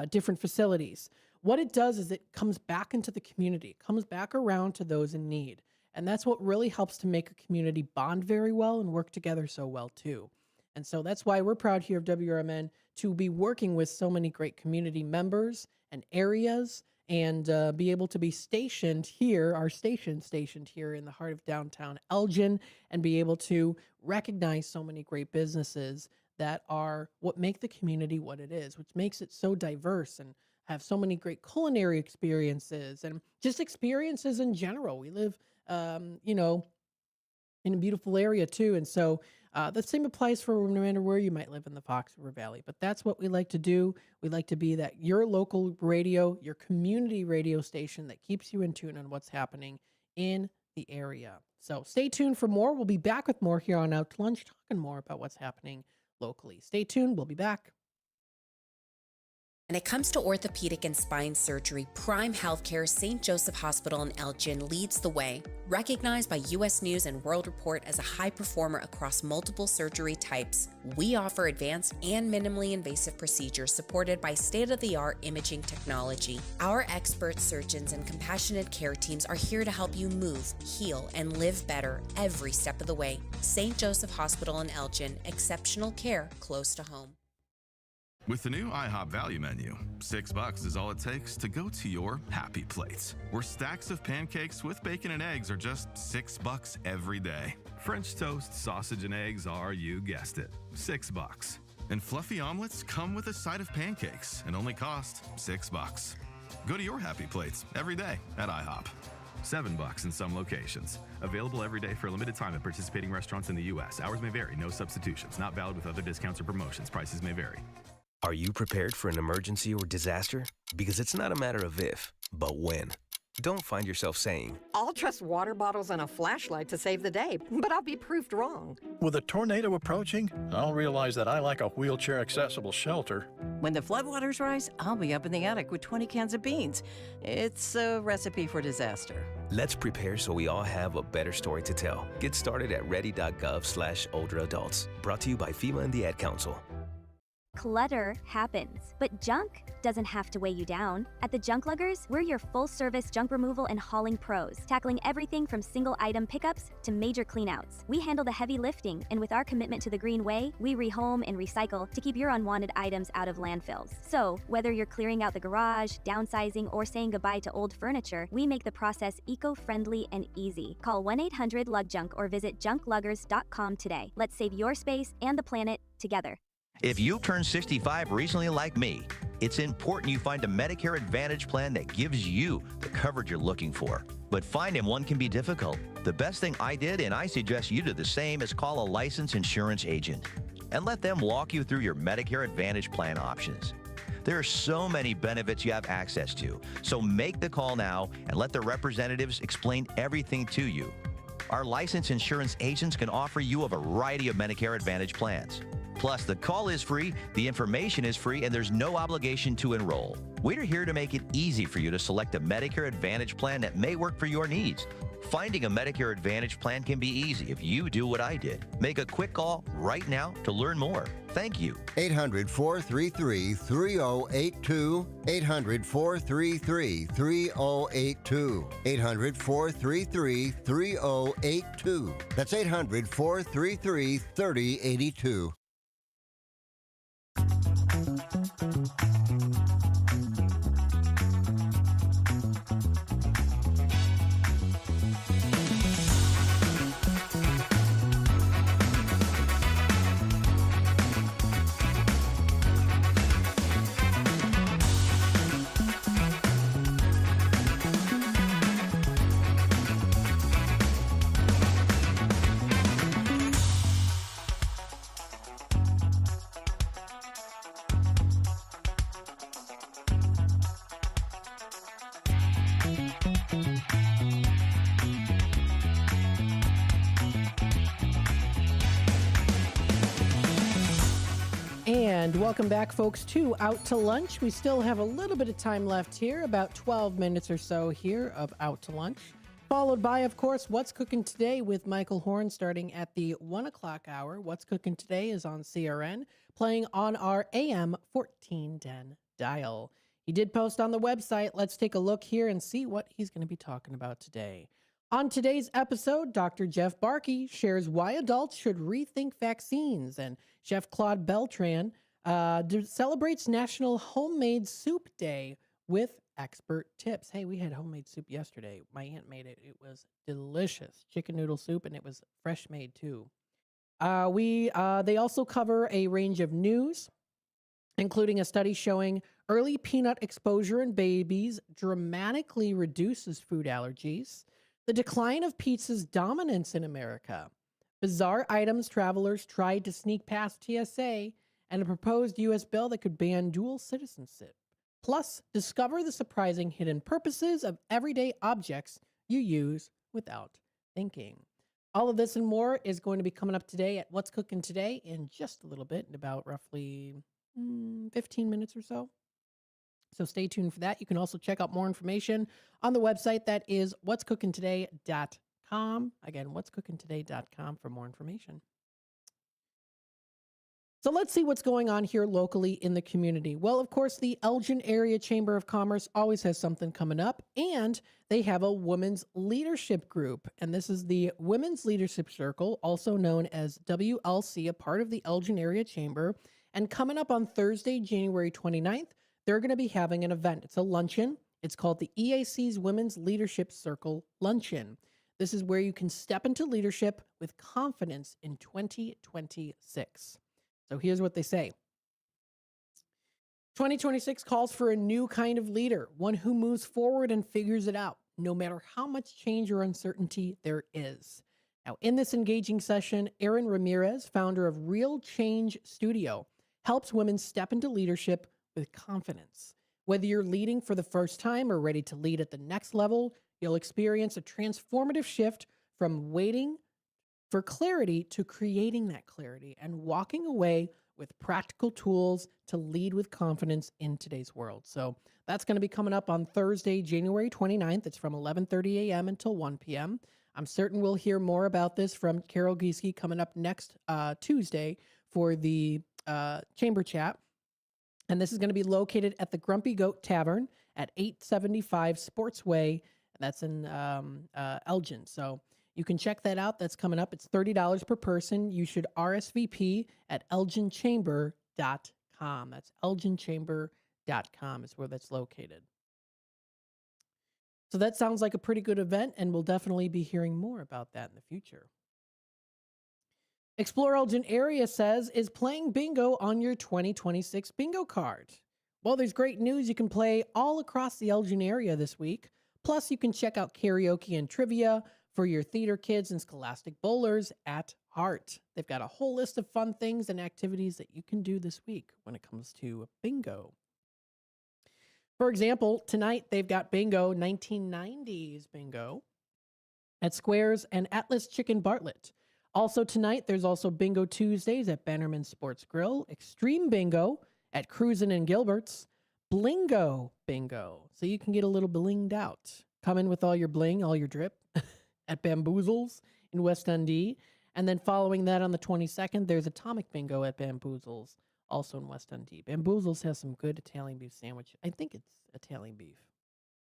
Speaker 13: different facilities, what it does is it comes back into the community. It comes back around to those in need. And that's what really helps to make a community bond very well and work together so well too. And so that's why we're proud here of WRMN to be working with so many great community members and areas and be able to be stationed here, our stationed here in the heart of downtown Elgin, and be able to recognize so many great businesses that are what make the community what it is, which makes it so diverse and have so many great culinary experiences and just experiences in general. We live, in a beautiful area too. And so the same applies for no matter where you might live in the Fox River Valley. But that's what we like to do. We like to be that your local radio, your community radio station that keeps you in tune on what's happening in the area. So stay tuned for more. We'll be back with more here on Out to Lunch, talking more about what's happening locally. Stay tuned. We'll be back.
Speaker 4: When it comes to orthopedic and spine surgery, Prime Healthcare St. Joseph Hospital in Elgin leads the way. Recognized by U.S. News and World Report as a high performer across multiple surgery types, we offer advanced and minimally invasive procedures supported by state-of-the-art imaging technology. Our expert surgeons and compassionate care teams are here to help you move, heal, and live better every step of the way. St. Joseph Hospital in Elgin, exceptional care close to home.
Speaker 5: With the new IHOP value menu, $6 is all it takes to go to your happy place, where stacks of pancakes with bacon and eggs are just $6 every day. French toast, sausage, and eggs are, you guessed it, $6. And fluffy omelets come with a side of pancakes and only cost $6. Go to your happy plates every day at IHOP. $7 in some locations. Available every day for a limited time at participating restaurants in the U.S. Hours may vary. No substitutions. Not valid with other discounts or promotions. Prices may vary.
Speaker 6: Are you prepared for an emergency or disaster? Because it's not a matter of if, but when. Don't find yourself saying,
Speaker 7: I'll trust water bottles and a flashlight to save the day, but I'll be proved wrong.
Speaker 18: With a tornado approaching, I'll realize that I lack a wheelchair-accessible shelter.
Speaker 19: When the floodwaters rise, I'll be up in the attic with 20 cans of beans. It's a recipe for disaster.
Speaker 6: let's prepare so we all have a better story to tell. Get started at ready.gov/older adults. Brought to you by FEMA and the Ad Council.
Speaker 21: Clutter happens, but junk doesn't have to weigh you down. At the Junk Luggers, we're your full-service junk removal and hauling pros, tackling everything from single-item pickups to major cleanouts. We handle the heavy lifting, and with our commitment to the green way, we rehome and recycle to keep your unwanted items out of landfills. So, whether you're clearing out the garage, downsizing, or saying goodbye to old furniture, we make the process eco-friendly and easy. Call 1-800-LUGJUNK or visit junkluggers.com today. Let's save your space and the planet together.
Speaker 25: If you've turned 65 recently like me, it's important you find a Medicare Advantage plan that gives you the coverage you're looking for. But finding one can be difficult. The best thing I did, and I suggest you do the same, is call a licensed insurance agent and let them walk you through your Medicare Advantage plan options. There are so many benefits you have access to, so make the call now and let the representatives explain everything to you. Our licensed insurance agents can offer you a variety of Medicare Advantage plans. Plus, the call is free, the information is free, and there's no obligation to enroll. We're here to make it easy for you to select a Medicare Advantage plan that may work for your needs. Finding a Medicare Advantage plan can be easy if you do what I did. Make a quick call right now to learn more. Thank you.
Speaker 14: 800-433-3082. 800-433-3082. 800-433-3082. That's 800-433-3082.
Speaker 13: And welcome back, folks, to Out to Lunch. We still have a little bit of time left here, about 12 minutes or so here of Out to Lunch, followed by, of course, What's Cooking Today with Michael Horn starting at the 1 o'clock hour. What's Cooking Today is on CRN, playing on our AM 1410 dial. He did post on the website. Let's take a look here and see what he's going to be talking about today. On today's episode, Dr. Jeff Barkey shares why adults should rethink vaccines, and Chef Claude Beltran celebrates National Homemade Soup Day with expert tips. Hey, we had homemade soup yesterday. My aunt made it. It was delicious. Chicken noodle soup, and it was fresh made too. They also cover a range of news, including a study showing early peanut exposure in babies dramatically reduces food allergies, the decline of pizza's dominance in America, bizarre items travelers tried to sneak past TSA, and a proposed U.S. bill that could ban dual citizenship. Plus, discover the surprising hidden purposes of everyday objects you use without thinking. All of this and more is going to be coming up today at What's Cooking Today in just a little bit, in about roughly 15 minutes or so. So stay tuned for that. You can also check out more information on the website that is what'scookingtoday.com. Again, what'scookingtoday.com for more information. So let's see what's going on here locally in the community. Well, of course, the Elgin Area Chamber of Commerce always has something coming up, and they have a women's leadership group. And this is the Women's Leadership Circle, also known as WLC, a part of the Elgin Area Chamber. And coming up on Thursday, January 29th, they're going to be having an event. It's a luncheon. It's called the EAC's Women's Leadership Circle Luncheon. This is where you can step into leadership with confidence in 2026. So here's what they say. 2026 calls for a new kind of leader, one who moves forward and figures it out, no matter how much change or uncertainty there is. Now, in this engaging session, Aaron Ramirez, founder of Real Change Studio, helps women step into leadership with confidence. Whether you're leading for the first time or ready to lead at the next level, you'll experience a transformative shift from waiting for clarity to creating that clarity and walking away with practical tools to lead with confidence in today's world. So that's going to be coming up on Thursday, January 29th. It's from 11:30 a.m. until 1 p.m. I'm certain we'll hear more about this from Carol Gieske coming up next Tuesday for the Chamber Chat. And this is going to be located at the Grumpy Goat Tavern at 875 Sportsway. That's in Elgin. So you can check that out. That's coming up. It's $30 per person. You should RSVP at elginchamber.com. That's elginchamber.com is where that's located. So that sounds like a pretty good event, and we'll definitely be hearing more about that in the future. Explore Elgin Area says, is playing bingo on your 2026 bingo card? Well, there's great news. You can play all across the Elgin area this week. Plus, you can check out karaoke and trivia for your theater kids and scholastic bowlers at Heart. They've got a whole list of fun things and activities that you can do this week when it comes to bingo. For example, tonight they've got bingo, 1990s bingo at Squares and Atlas Chicken Bartlett. Also tonight, there's also Bingo Tuesdays at Bannerman Sports Grill, Extreme Bingo at Cruisin' and Gilbert's, Blingo Bingo, so you can get a little blinged out. Come in with all your bling, all your drip at Bamboozles in West Dundee. And then following that on the 22nd, there's Atomic Bingo at Bamboozles, also in West Dundee. Bamboozles has some good Italian beef sandwich. I think it's Italian beef.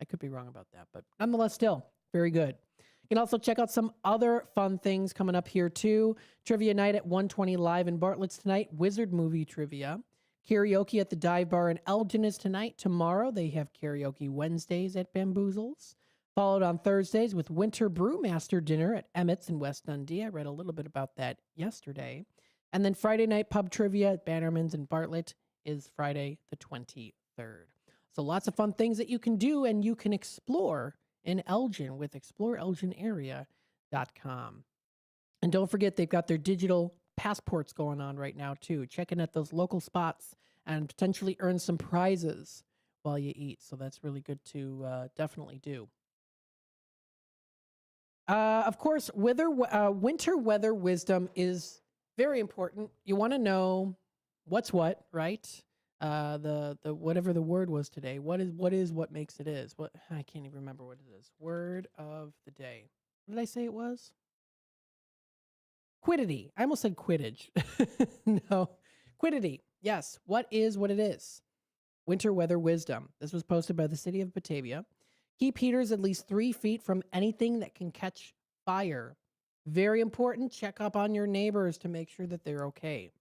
Speaker 13: I could be wrong about that, but nonetheless, still very good. You can also check out some other fun things coming up here too. Trivia night at 120 Live in Bartlett's tonight. Wizard movie trivia. Karaoke at the Dive Bar in Elgin is tonight. Tomorrow they have Karaoke Wednesdays at Bamboozles. Followed on Thursdays with Winter Brewmaster Dinner at Emmett's in West Dundee. I read a little bit about that yesterday. And then Friday night pub trivia at Bannerman's in Bartlett is Friday the 23rd. So lots of fun things that you can do and you can explore in Elgin with exploreelginarea.com. And don't forget, they've got their digital passports going on right now too. Check in at those local spots and potentially earn some prizes while you eat. So that's really good to definitely do. Of course, winter weather wisdom is very important. You want to know what's what, right? The whatever the word was today. What makes it is. What I can't even remember what it is. Word of the day. What did I say it was? Quiddity. I almost said Quidditch. No. Quiddity. Yes. What is what it is? Winter weather wisdom. This was posted by the city of Batavia. Keep heaters at least 3 feet from anything that can catch fire. Very important. Check up on your neighbors to make sure that they're okay.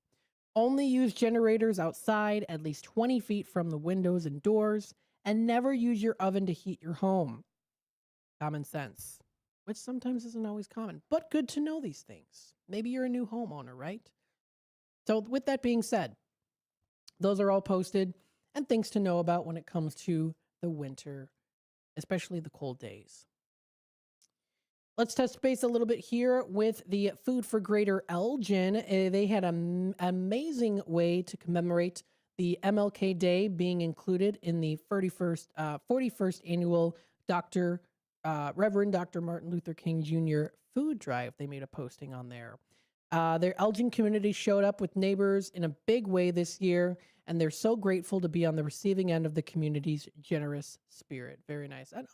Speaker 13: Only use generators outside at least 20 feet from the windows and doors, and never use your oven to heat your home. Common sense, which sometimes isn't always common, but good to know these things. Maybe you're a new homeowner, right? So with that being said, those are all posted and things to know about when it comes to the winter, especially the cold days. Let's touch base a little bit here with the Food for Greater Elgin. They had an amazing way to commemorate the MLK Day being included in the 41st annual Reverend Dr. Martin Luther King Jr. food drive. They made a posting on there. Their Elgin community showed up with neighbors in a big way this year, and they're so grateful to be on the receiving end of the community's generous spirit. Very nice. And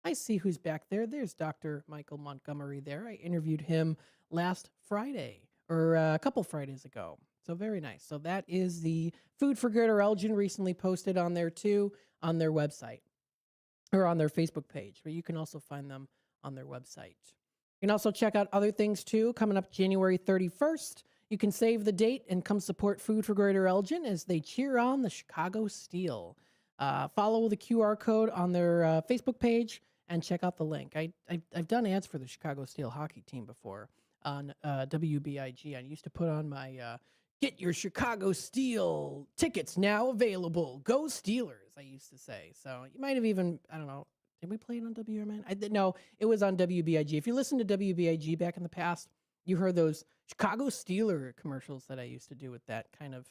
Speaker 13: I see who's back there. There's Dr. Michael Montgomery there. I interviewed him last Friday, or a couple Fridays ago. So very nice. So that is the Food for Greater Elgin, recently posted on there too, on their website, or on their Facebook page, but you can also find them on their website. You can also check out other things too. Coming up January 31st, you can save the date and come support Food for Greater Elgin as they cheer on the Chicago Steel. Follow the QR code on their Facebook page and check out the link. I've done ads for the Chicago Steel hockey team before on WBIG. I used to put on my "Get your Chicago Steel tickets now available. Go Steelers," I used to say. So you might have even, I don't know, did we play it on WRMN? No, it was on WBIG. If you listen to WBIG back in the past, you heard those Chicago Steeler commercials that I used to do with that kind of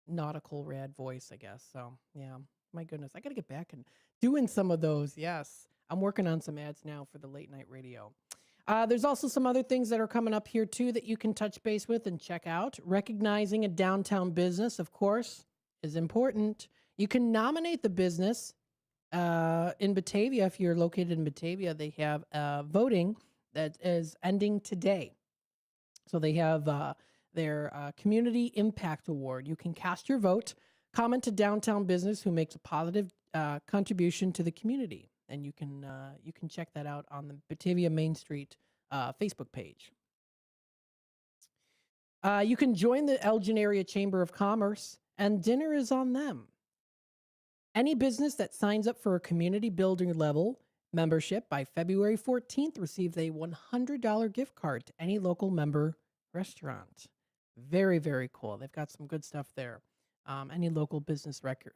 Speaker 13: nautical rad voice, I guess. So yeah, my goodness, I got to get back and doing some of those. Yes, I'm working on some ads now for the late night radio. There's also some other things that are coming up here too that you can touch base with and check out. Recognizing a downtown business, of course, is important. You can nominate the business in Batavia. If you're located in Batavia, they have voting that is ending today. So they have their Community Impact Award. You can cast your vote, comment to downtown business who makes a positive contribution to the community. And you can check that out on the Batavia Main Street Facebook page. You can join the Elgin Area Chamber of Commerce, and dinner is on them. Any business that signs up for a community building level membership by February 14th receives a $100 gift card to any local member restaurant. Very, very cool. They've got some good stuff there. Any local business record,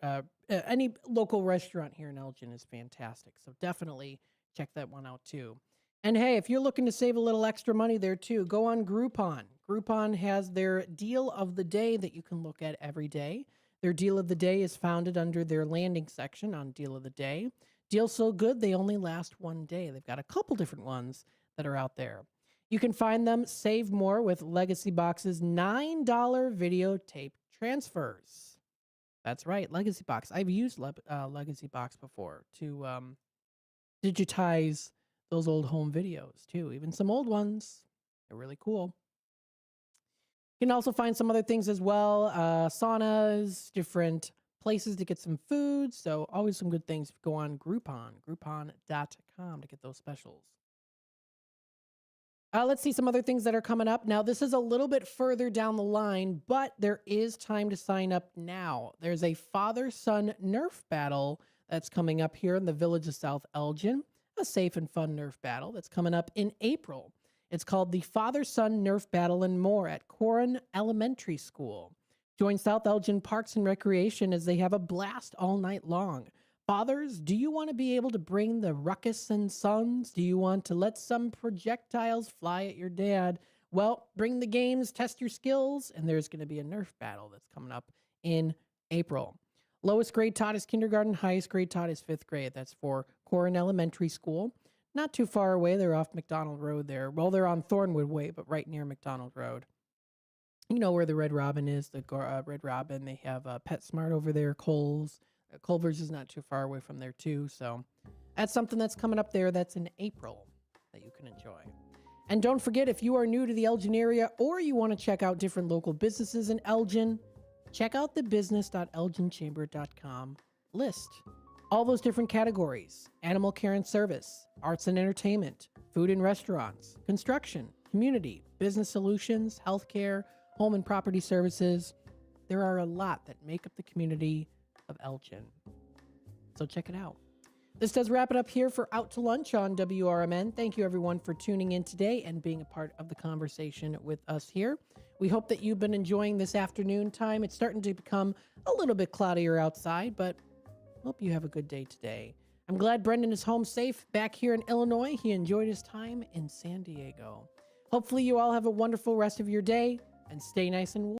Speaker 13: any local restaurant here in Elgin is fantastic. So definitely check that one out too. And hey, if you're looking to save a little extra money there too, go on Groupon. Groupon has their deal of the day that you can look at every day. Their deal of the day is founded under their landing section on Deal of the Day. Deals so good, they only last one day. They've got a couple different ones that are out there. You can find them, save more with Legacy Box's $9 videotape transfers. That's right, Legacy Box. I've used Legacy Box before to digitize those old home videos too, even some old ones. They're really cool. You can also find some other things as well, saunas, different places to get some food. So always some good things. Go on Groupon, groupon.com to get those specials. Let's see some other things that are coming up. Now, this is a little bit further down the line, but there is time to sign up now. There's a father-son Nerf battle that's coming up here in the village of South Elgin, a safe and fun Nerf battle that's coming up in April. It's called the Father-Son Nerf Battle and More at Corin Elementary School. Join South Elgin Parks and Recreation as they have a blast all night long. Fathers, do you want to be able to bring the ruckus and sons? Do you want to let some projectiles fly at your dad? Well, bring the games, test your skills, and there's going to be a Nerf battle that's coming up in April. Lowest grade taught is kindergarten, highest grade taught is 5th grade. That's for Corin Elementary School. Not too far away. They're off McDonald Road there. Well, they're on Thornwood Way, but right near McDonald Road. You know where the Red Robin is, the Red Robin. They have PetSmart over there, Kohl's. Culver's is not too far away from there, too. So that's something that's coming up there that's in April that you can enjoy. And don't forget, if you are new to the Elgin area or you want to check out different local businesses in Elgin, check out the business.elginchamber.com list. All those different categories: animal care and service, arts and entertainment, food and restaurants, construction, community, business solutions, healthcare, home and property services. There are a lot that make up the community of Elgin. So check it out. This does wrap it up here for Out to Lunch on WRMN. Thank you everyone for tuning in today and being a part of the conversation with us here. We hope that you've been enjoying this afternoon time. It's starting to become a little bit cloudier outside, but hope you have a good day today. I'm glad Brendan is home safe back here in Illinois. He enjoyed his time in San Diego. Hopefully you all have a wonderful rest of your day and stay nice and warm.